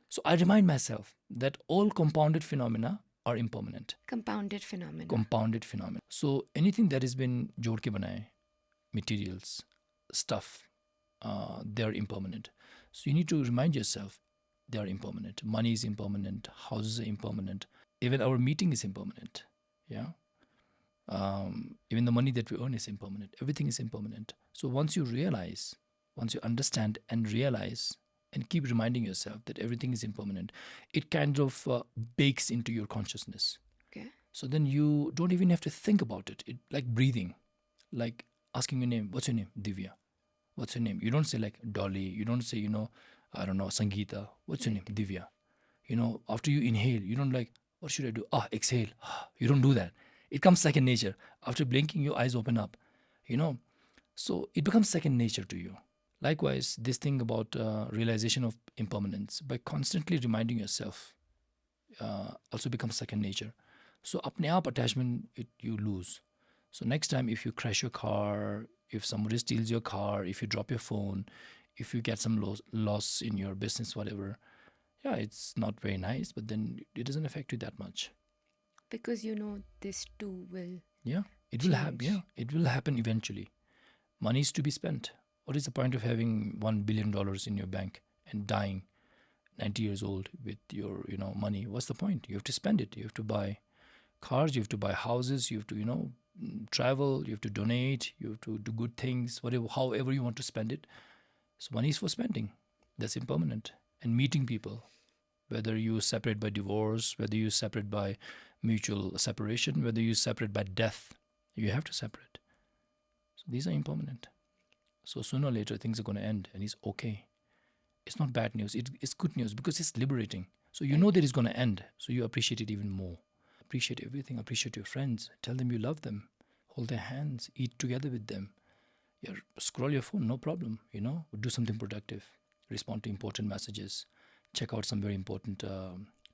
So I remind myself that all compounded phenomena are impermanent. Compounded phenomena. Compounded phenomena. So anything that has been jod ke banaye, materials, stuff, they are impermanent. So you need to remind yourself they are impermanent. Money is impermanent. Houses are impermanent. Even our meeting is impermanent. Yeah. Even the money that we earn is impermanent. Everything is impermanent. So once you understand and realize, and keep reminding yourself that everything is impermanent, it kind of bakes into your consciousness. Okay. So then you don't even have to think about it. Like breathing, like asking your name. What's your name? Divya. What's your name? You don't say like Dolly. You don't say, I don't know, Sangeeta. What's your name? Divya. After you inhale, you don't like, what should I do? Exhale. You don't do that. It comes second nature. After blinking, your eyes open up. So it becomes second nature to you. Likewise, this thing about realization of impermanence, by constantly reminding yourself, also becomes second nature. So apne aap attachment, you lose. So next time, if you crash your car, if somebody steals your car, if you drop your phone, if you get some loss in your business, whatever, yeah, it's not very nice, but then it doesn't affect you that much. Because this too will. Yeah, it will happen. Yeah, it will happen eventually. Money is to be spent. What is the point of having $1 billion in your bank and dying 90 years old with your, money? What's the point? You have to spend it. You have to buy cars. You have to buy houses. You have to, travel. You have to donate. You have to do good things. However you want to spend it. So money is for spending. That's impermanent. And meeting people, whether you separate by divorce, whether you separate by mutual separation, whether you separate by death, you have to separate. So these are impermanent. So sooner or later, things are going to end, and it's okay. It's not bad news. It's good news because it's liberating. So you know that it's going to end. So you appreciate it even more. Appreciate everything. Appreciate your friends. Tell them you love them. Hold their hands. Eat together with them. Scroll your phone, no problem. Do something productive. Respond to important messages. Check out some very important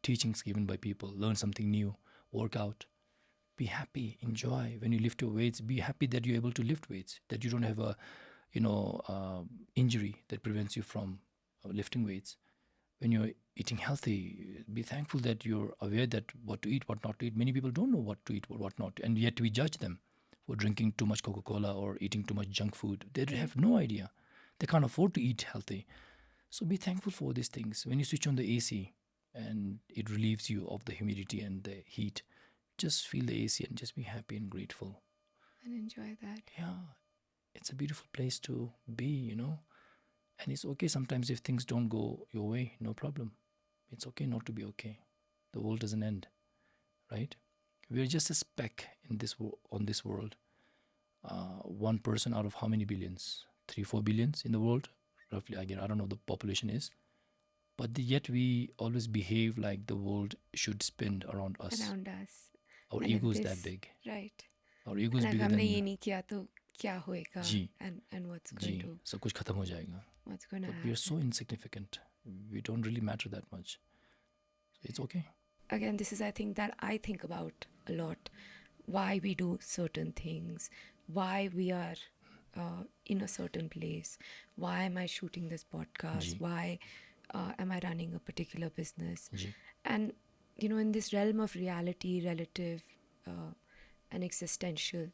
teachings given by people. Learn something new. Work out. Be happy. Enjoy. When you lift your weights, be happy that you're able to lift weights. That you don't have a injury that prevents you from lifting weights. When you're eating healthy, be thankful that you're aware that what to eat, what not to eat. Many people don't know what to eat or what not, and yet we judge them for drinking too much Coca-Cola or eating too much junk food. They have no idea. They can't afford to eat healthy. So be thankful for these things. When you switch on the AC and it relieves you of the humidity and the heat, just feel the AC and just be happy and grateful. And enjoy that. Yeah. It's a beautiful place to be, and it's okay sometimes if things don't go your way, no problem. It's okay not to be okay. The world doesn't end, right? We're just a speck in on this world. One person out of how many billions? 3-4 billions in the world, roughly. Again, I don't know what the population is, but yet we always behave like the world should spin around us. Around us. Our And if ego is this- that big. Right. Our ego is And if bigger हमने ये than नहीं किया तो क्या होएगा? जी. And what's ji, going to सब कुछ खत्म हो जाएगा. what's going to But we are happen? so insignificant. We don't really matter that much. So it's okay. Again, this is I think that I think about a lot. Why we do certain things, why we are in a certain place, why am I shooting this podcast, Ji. why am I running a particular business, ji. and in this realm of reality, relative, and existential,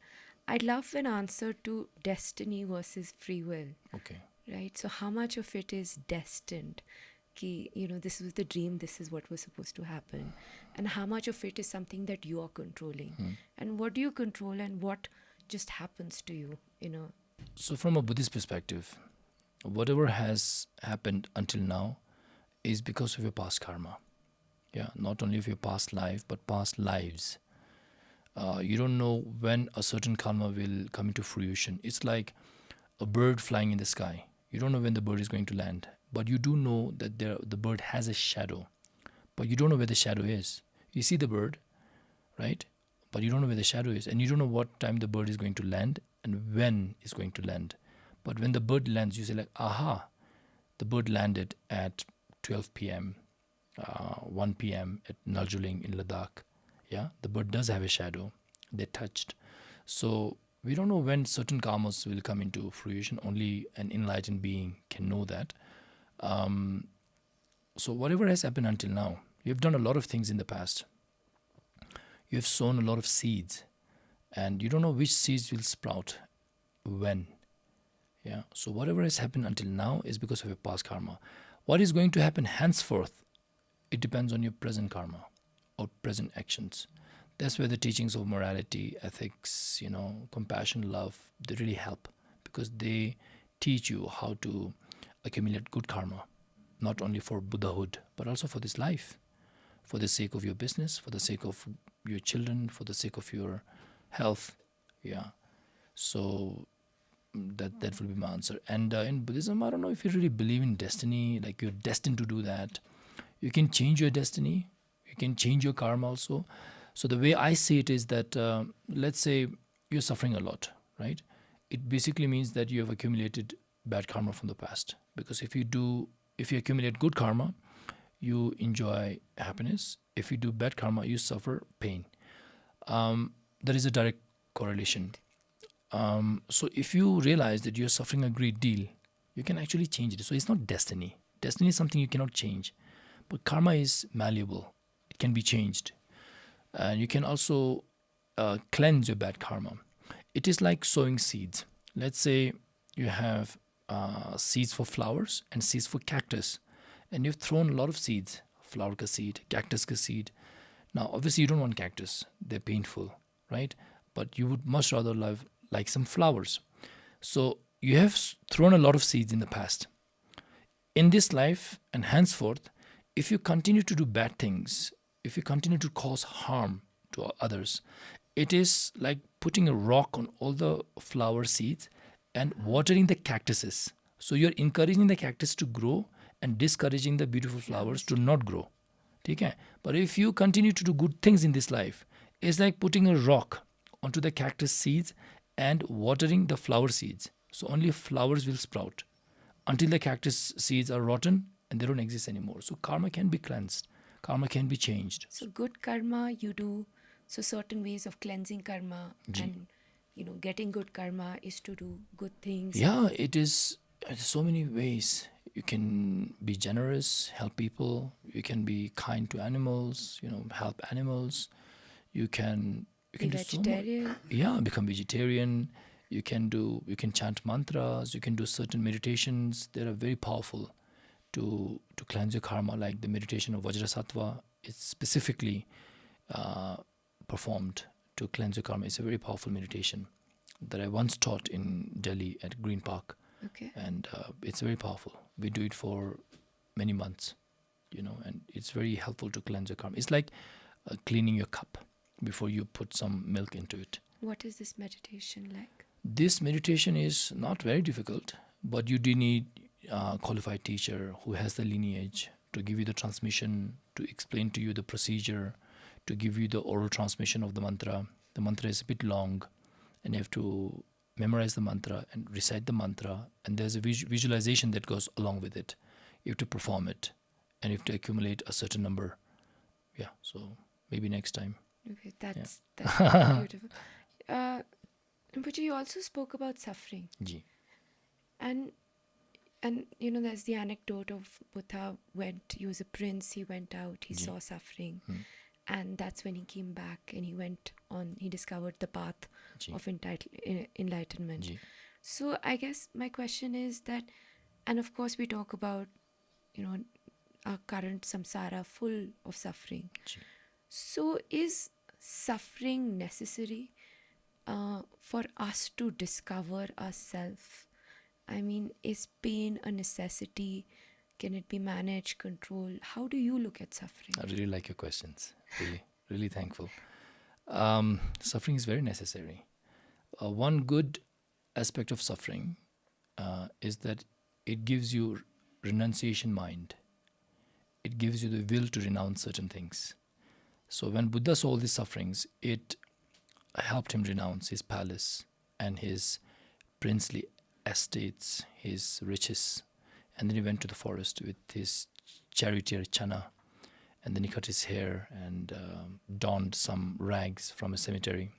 I'd love an answer to destiny versus free will. Okay. Right, so how much of it is destined, ki this was the dream, this is what was supposed to happen, and how much of it is something that you are controlling, and what do you control and what just happens to you, So from a Buddhist perspective, whatever has happened until now is because of your past karma. Yeah, not only of your past life, but past lives. You don't know when a certain karma will come into fruition. It's like a bird flying in the sky. You don't know when the bird is going to land, but you do know that the bird has a shadow, but you don't know where the shadow is. You see the bird, right? But you don't know where the shadow is, and you don't know what time the bird is going to land and when it's going to land. But when the bird lands, you say like, aha, the bird landed at 12 p.m., 1 p.m. at Naljuling in Ladakh. Yeah, the bird does have a shadow. They touched. So we don't know when certain karmas will come into fruition. Only an enlightened being can know that. So whatever has happened until now, you've done a lot of things in the past. You've sown a lot of seeds, and you don't know which seeds will sprout when. Yeah. So whatever has happened until now is because of your past karma. What is going to happen henceforth? It depends on your present karma or present actions. That's where the teachings of morality, ethics, compassion, love, they really help, because they teach you how to accumulate good karma, not only for Buddhahood, but also for this life, for the sake of your business, for the sake of your children, for the sake of your health. Yeah. So that will be my answer. And in Buddhism, I don't know if you really believe in destiny, like you're destined to do that. You can change your destiny. You can change your karma also. So the way I see it is that, let's say you're suffering a lot, right? It basically means that you have accumulated bad karma from the past. Because if you accumulate good karma, you enjoy happiness. If you do bad karma, you suffer pain. There is a direct correlation. So if you realize that you're suffering a great deal, you can actually change it. So it's not destiny. Destiny is something you cannot change. But karma is malleable. It can be changed. And you can also cleanse your bad karma. It is like sowing seeds. Let's say you have seeds for flowers and seeds for cactus. And you've thrown a lot of seeds. Flower ka seed, cactus ka seed. Now, obviously, you don't want cactus. They're painful, right? But you would much rather like some flowers. So you have thrown a lot of seeds in the past. In this life and henceforth, if you continue to do bad things, if you continue to cause harm to others, it is like putting a rock on all the flower seeds and watering the cactuses. So you're encouraging the cactus to grow and discouraging the beautiful flowers to not grow. Okay? But if you continue to do good things in this life, it's like putting a rock onto the cactus seeds and watering the flower seeds. So only flowers will sprout until the cactus seeds are rotten and they don't exist anymore. So karma can be cleansed. Karma can be changed. So good karma you do, so certain ways of cleansing karma and getting good karma is to do good things. Yeah, it is so many ways. You can be generous, help people. You can be kind to animals, help animals. You can Be do vegetarian. so much. Yeah, become vegetarian. You can chant mantras. You can do certain meditations. They are very powerful to cleanse your karma, like the meditation of Vajrasattva. It's specifically performed to cleanse your karma. It's a very powerful meditation that I once taught in Delhi at Green Park. Okay. And it's very powerful. We do it for many months, and it's very helpful to cleanse your karma. It's like cleaning your cup before you put some milk into it. What is this meditation like? This meditation is not very difficult, but you do need a qualified teacher who has the lineage to give you the transmission, to explain to you the procedure, to give you the oral transmission of the mantra. The mantra is a bit long, and you have to memorize the mantra and recite the mantra, and there's a visualization that goes along with it. You have to perform it, and you have to accumulate a certain number. Yeah, so maybe next time. Okay, that's beautiful. But you also spoke about suffering, Ji. and there's the anecdote of Buddha he was a prince, he went out, he Ji. saw suffering, and that's when he came back and he discovered the path Ji. of enlightenment. Ji. So I guess my question is that, and of course we talk about, our current samsara full of suffering. Ji. So is suffering necessary for us to discover ourselves? I mean, is pain a necessity? Can it be managed, controlled? How do you look at suffering? I really like your questions. Really, really thankful. Suffering is very necessary. One good aspect of suffering is that it gives you renunciation mind. It gives you the will to renounce certain things. So when Buddha saw all these sufferings, it helped him renounce his palace and his princely estates, his riches. And then he went to the forest with his charioteer Channa. And then he cut his hair and donned some rags from a cemetery.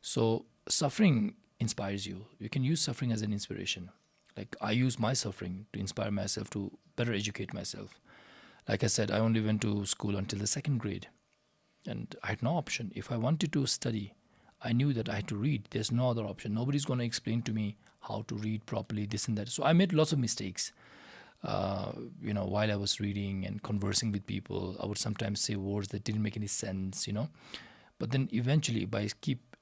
So suffering inspires you. You can use suffering as an inspiration. Like I use my suffering to inspire myself to better educate myself. Like I said, I only went to school until the 2nd grade. And I had no option. If I wanted to study, I knew that I had to read. There's no other option. Nobody's going to explain to me how to read properly, this and that. So I made lots of mistakes. While I was reading and conversing with people, I would sometimes say words that didn't make any sense, But then eventually, by keep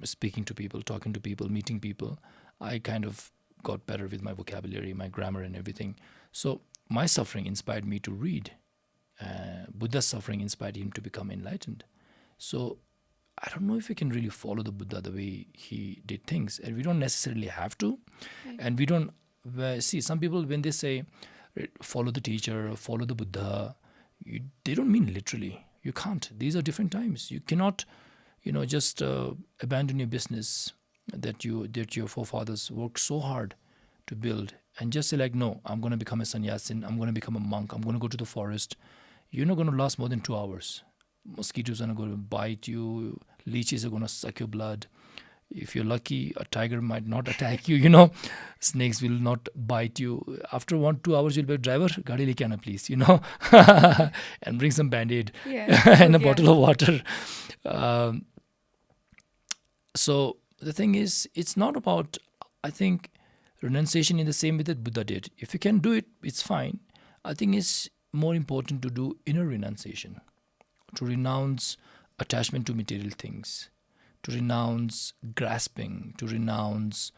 speaking to people, talking to people, meeting people, I kind of got better with my vocabulary, my grammar and everything. So my suffering inspired me to read. Buddha's suffering inspired him to become enlightened. So I don't know if we can really follow the Buddha the way he did things. And we don't necessarily have to. Right. And we don't see some people when they say follow the teacher, follow the Buddha, they don't mean literally. You can't. These are different times. You cannot, just abandon your business that your forefathers worked so hard to build and just say like, no, I'm going to become a sannyasin, I'm going to become a monk, I'm going to go to the forest. You're not going to last more than 2 hours. Mosquitoes are going to bite you, leeches are going to suck your blood. If you're lucky, a tiger might not attack you, snakes will not bite you. After 1-2 hours, you'll be driver, gaadi leke aana please, and bring some Band-Aid and a bottle of water. So the thing is, it's not about, I think, renunciation in the same way that Buddha did. If you can do it, it's fine. I think it's more important to do inner renunciation, to renounce attachment to material things, to renounce grasping, to renounce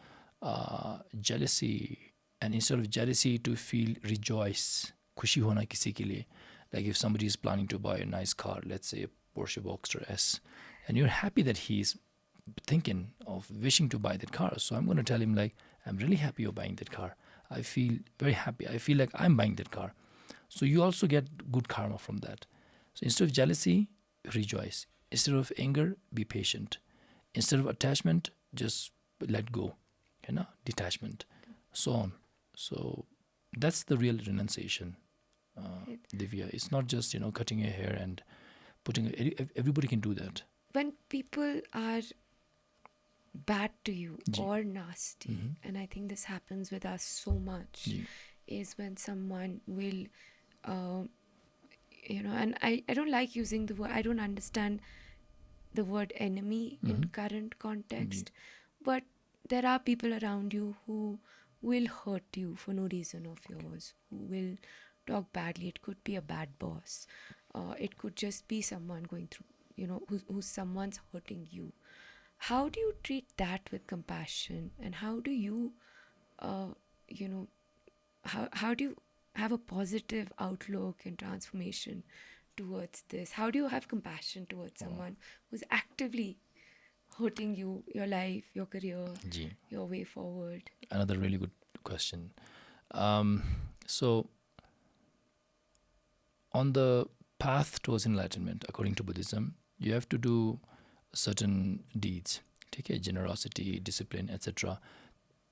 jealousy, and instead of jealousy, to feel rejoice, khushi hona kisi ke liye. Like if somebody is planning to buy a nice car, let's say a Porsche Boxster S, and you're happy that he's thinking of wishing to buy that car. So I'm going to tell him like, I'm really happy you're buying that car. I feel very happy. I feel like I'm buying that car. So you also get good karma from that. So instead of jealousy, rejoice. Instead of anger, be patient. Instead of attachment, just let go. Detachment. So on. So that's the real renunciation, Divya. It's not just, cutting your hair and putting... Everybody can do that. When people are bad to you or nasty, and I think this happens with us so much, is when someone will... and I don't like using the word, I don't understand the word enemy in current context, but there are people around you who will hurt you for no reason of yours, who will talk badly. It could be a bad boss, it could just be someone going through, who's someone's hurting you. How do you treat that with compassion, and how do you how do you have a positive outlook and transformation towards this? How do you have compassion towards someone who's actively hurting you, your life, your career, Ji. your way forward? Another really good question. So, on the path towards enlightenment, according to Buddhism, you have to do certain deeds. Take care, generosity, discipline, etc.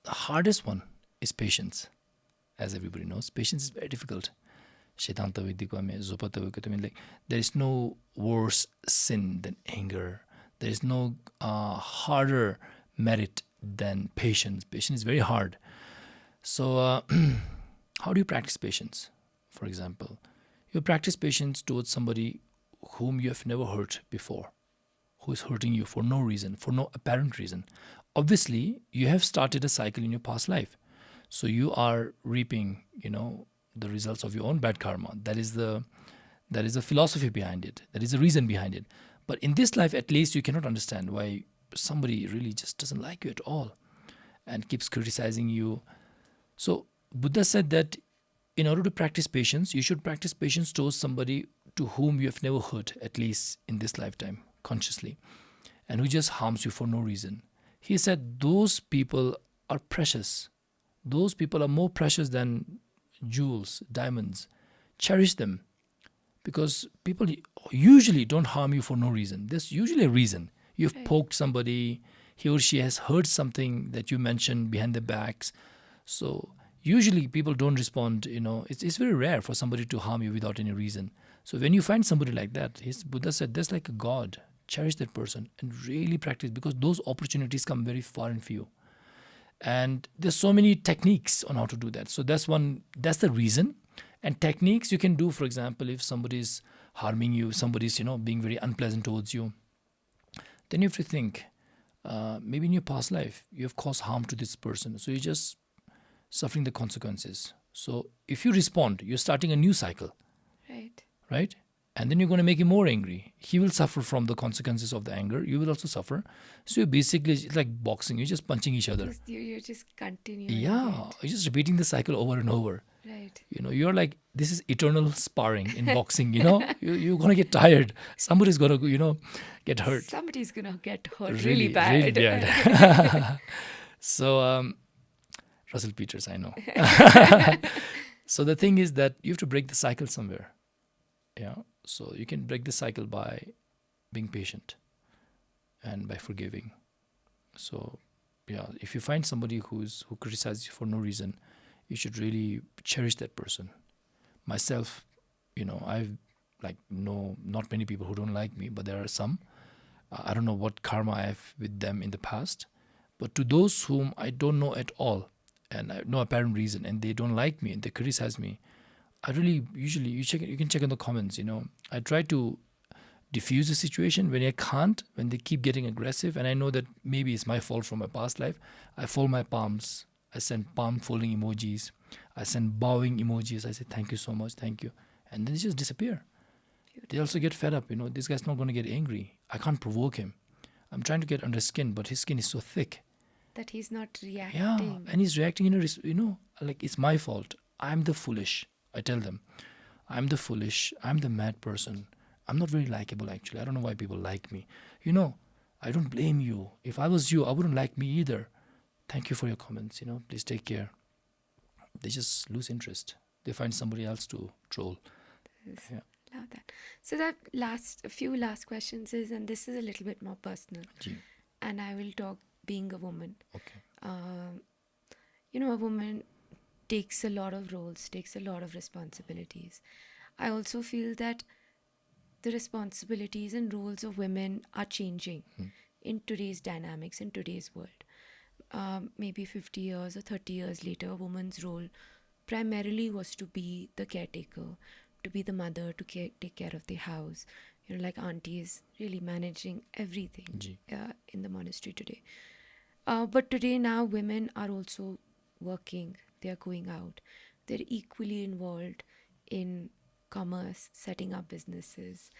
The hardest one is patience. As everybody knows, patience is very difficult. Like, there is no worse sin than anger. There is no harder merit than patience. Patience is very hard. So, how do you practice patience? For example, you practice patience towards somebody whom you have never hurt before, who is hurting you for no reason, for no apparent reason. Obviously, you have started a cycle in your past life. So you are reaping, the results of your own bad karma. That is the philosophy behind it. That is the reason behind it. But in this life, at least, you cannot understand why somebody really just doesn't like you at all and keeps criticizing you. So Buddha said that in order to practice patience, you should practice patience towards somebody to whom you have never hurt, at least in this lifetime, consciously, and who just harms you for no reason. He said those people are precious. Those people are more precious than jewels, diamonds. Cherish them, because people usually don't harm you for no reason. There's usually a reason. You've poked somebody, he or she has heard something that you mentioned behind their backs. So usually people don't respond, it's very rare for somebody to harm you without any reason. So when you find somebody like that, Buddha said, that's like a god. Cherish that person and really practice, because those opportunities come very far and few. And there's so many techniques on how to do that. So that's the reason. And techniques you can do, for example, if somebody's harming you, somebody's, being very unpleasant towards you, then you have to think, maybe in your past life, you have caused harm to this person. So you're just suffering the consequences. So if you respond, you're starting a new cycle. Right? And then you're going to make him more angry. He will suffer from the consequences of the anger. You will also suffer. So you're basically, it's like boxing. You're just punching each other. You're just continuing. Yeah. You're just repeating the cycle over and over. Right. You're like, this is eternal sparring in boxing, You're going to get tired. Somebody's going to, get hurt. Somebody's going to get hurt really bad. Really bad. So, Russell Peters, I know. So the thing is that you have to break the cycle somewhere. Yeah. So you can break the cycle by being patient and by forgiving. So, yeah, if you find somebody who criticizes you for no reason, you should really cherish that person. Myself, I've not many people who don't like me, but there are some. I don't know what karma I have with them in the past, but to those whom I don't know at all and I have no apparent reason, and they don't like me and they criticize me, I really usually you can check in the comments. I try to diffuse the situation. When I can't, when they keep getting aggressive, and I know that maybe it's my fault from my past life, I fold my palms. I send palm folding emojis. I send bowing emojis. I say thank you so much, thank you, and then they just disappear. They also get fed up. This guy's not going to get angry. I can't provoke him. I'm trying to get under his skin, but his skin is so thick that he's not reacting. Yeah, and he's reacting like it's my fault. I'm the foolish. I tell them, I'm the foolish, I'm the mad person. I'm not very likable, actually. I don't know why people like me. I don't blame you. If I was you, I wouldn't like me either. Thank you for your comments, please take care. They just lose interest. They find somebody else to troll. Yeah. Love that. So that a few last questions is, and this is a little bit more personal. Ji. And I will talk being a woman. Okay. A woman takes a lot of roles, takes a lot of responsibilities. I also feel that the responsibilities and roles of women are changing in today's dynamics, in today's world. Maybe 50 years or 30 years later, a woman's role primarily was to be the caretaker, to be the mother, to take care of the house. Like aunties really managing everything in the monastery today. But today now women are also working. They are going out. They're equally involved in commerce, setting up businesses,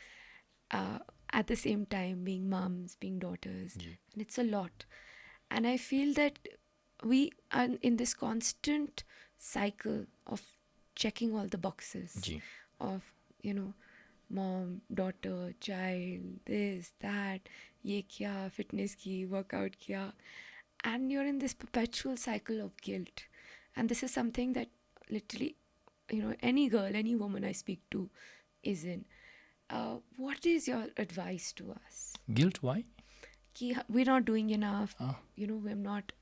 at the same time being moms, being daughters. And it's a lot. And I feel that we are in this constant cycle of checking all the boxes of, mom, daughter, child, this, that, ye kya, fitness ki, workout kya. And you're in this perpetual cycle of guilt. And this is something that literally, any girl, any woman I speak to is in. What is your advice to us? Guilt, why? We're not doing enough. Ah. We're not,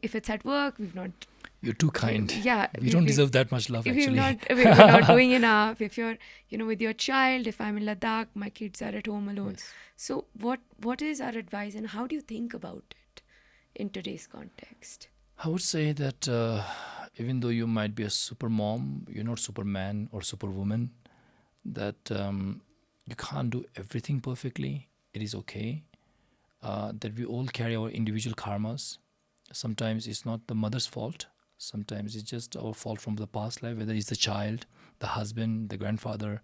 if it's at work, we've not. You're too kind. Yeah. We don't deserve that much love, If actually. we're not doing enough. If you're, with your child, if I'm in Ladakh, my kids are at home alone. Yes. So what is our advice, and how do you think about it in today's context? I would say that even though you might be a super mom, you're not Superman or Superwoman, that you can't do everything perfectly. It is okay. That we all carry our individual karmas. Sometimes it's not the mother's fault. Sometimes it's just our fault from the past life, whether it's the child, the husband, the grandfather,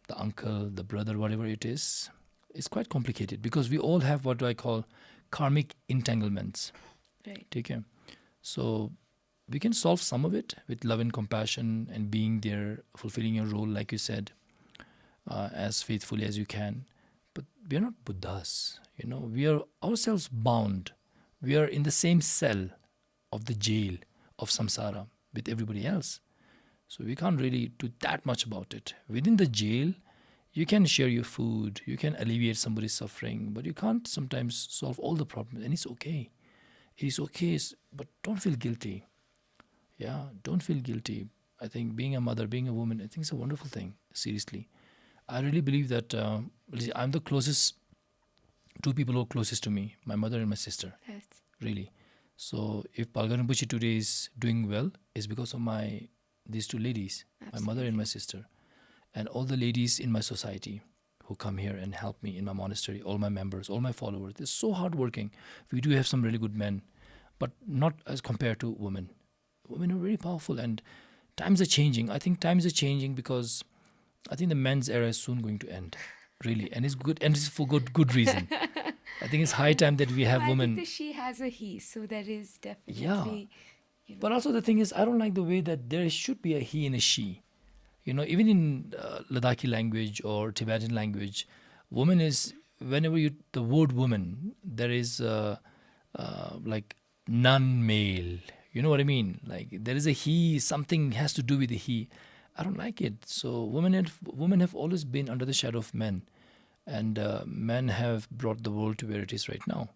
the uncle, the brother, whatever it is. It's quite complicated because we all have what I call karmic entanglements. Right. Okay. So we can solve some of it with love and compassion and being there, fulfilling your role, like you said, as faithfully as you can. But we are not Buddhas. We are ourselves bound. We are in the same cell of the jail of samsara with everybody else. So we can't really do that much about it. Within the jail, you can share your food, you can alleviate somebody's suffering, but you can't sometimes solve all the problems. And it's okay. It is okay, but don't feel guilty. Yeah, don't feel guilty. I think being a mother, being a woman, I think it's a wonderful thing, seriously. I really believe that I'm the closest, two people who are closest to me, my mother and my sister. Yes. Really. So if Palga Rinpoche today is doing well, it's because of these two ladies, Absolutely. my mother and my sister, and all the ladies in my society who come here and help me in my monastery, all my members, all my followers. They're so hardworking. We do have some really good men, but not as compared to women. Women are very powerful, and times are changing. I think times are changing because I think the men's era is soon going to end, really, and it's good, and it's for good reason. I think it's high time that we have I women. think the she has a he, so there is definitely. Yeah. But also the thing is, I don't like the way that there should be a he and a she. Even in Ladakhi language or Tibetan language, woman is, whenever the word woman, there is like non-male. You know what I mean? Like there is a he, something has to do with the he. I don't like it. So women have always been under the shadow of men. And men have brought the world to where it is right now.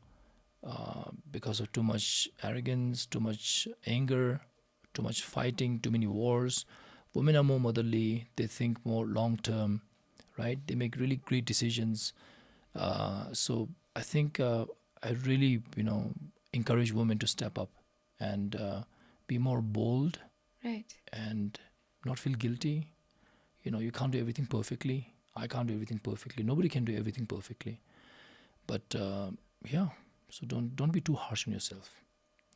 Because of too much arrogance, too much anger, too much fighting, too many wars. Women are more motherly. They think more long term, right? They make really great decisions. So I think I really, encourage women to step up and be more bold. Right. And not feel guilty. You can't do everything perfectly. I can't do everything perfectly. Nobody can do everything perfectly. But yeah, so don't be too harsh on yourself.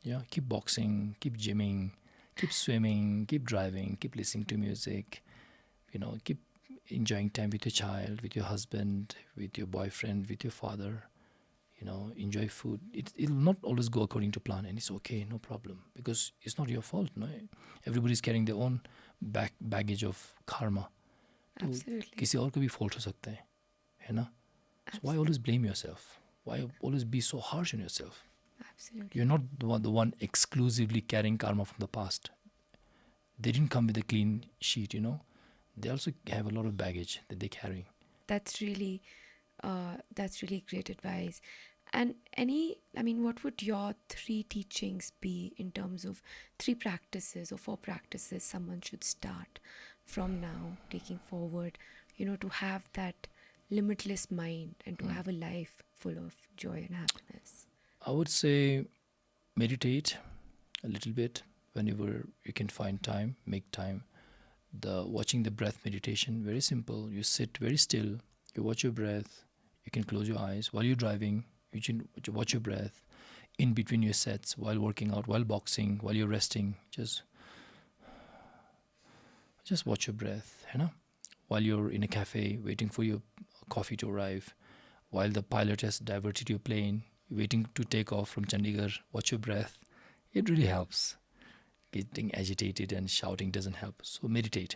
Yeah, keep boxing, keep gymming, keep swimming, keep driving, keep listening to music. Keep enjoying time with your child, with your husband, with your boyfriend, with your father. Enjoy food. It'll not always go according to plan, and it's okay, no problem, because it's not your fault. No, everybody's carrying their own baggage of karma. Absolutely. किसी और को भी fault हो सकता है ना? So why always blame yourself? Why always be so harsh on yourself? Absolutely. You're not the one exclusively carrying karma from the past. They didn't come with a clean sheet, They also have a lot of baggage that they carry. That's really great advice. And what would your 3 teachings be in terms of 3 practices or 4 practices someone should start from now, taking forward, to have that limitless mind and to have a life full of joy and happiness? I would say meditate a little bit whenever you can find time, make time. The watching the breath meditation, very simple. You sit very still, you watch your breath, you can close your eyes. While you're driving, you can watch your breath. In between your sets, while working out, while boxing, while you're resting, just watch your breath, While you're in a cafe, waiting for your coffee to arrive, while the pilot has diverted your plane, waiting to take off from Chandigarh, watch your breath. It really helps. Getting agitated and shouting doesn't help. So meditate.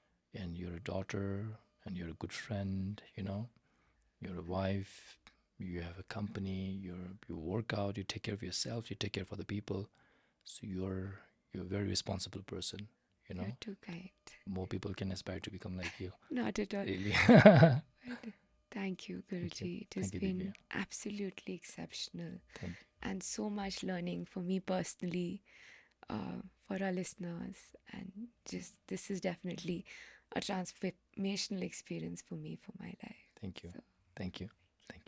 and you're a daughter, and you're a good friend, you're a wife, you have a company, you work out, you take care of yourself, you take care of other people. So you're a very responsible person, You're too kind. More people can aspire to become like you. Not at all. Really. Thank you, Guruji. It has Thank you, been Divya. absolutely exceptional. Thank you. And so much learning for me personally, for our listeners. And just this is definitely a transformational experience for me, for my life. Thank you. So, Thank you.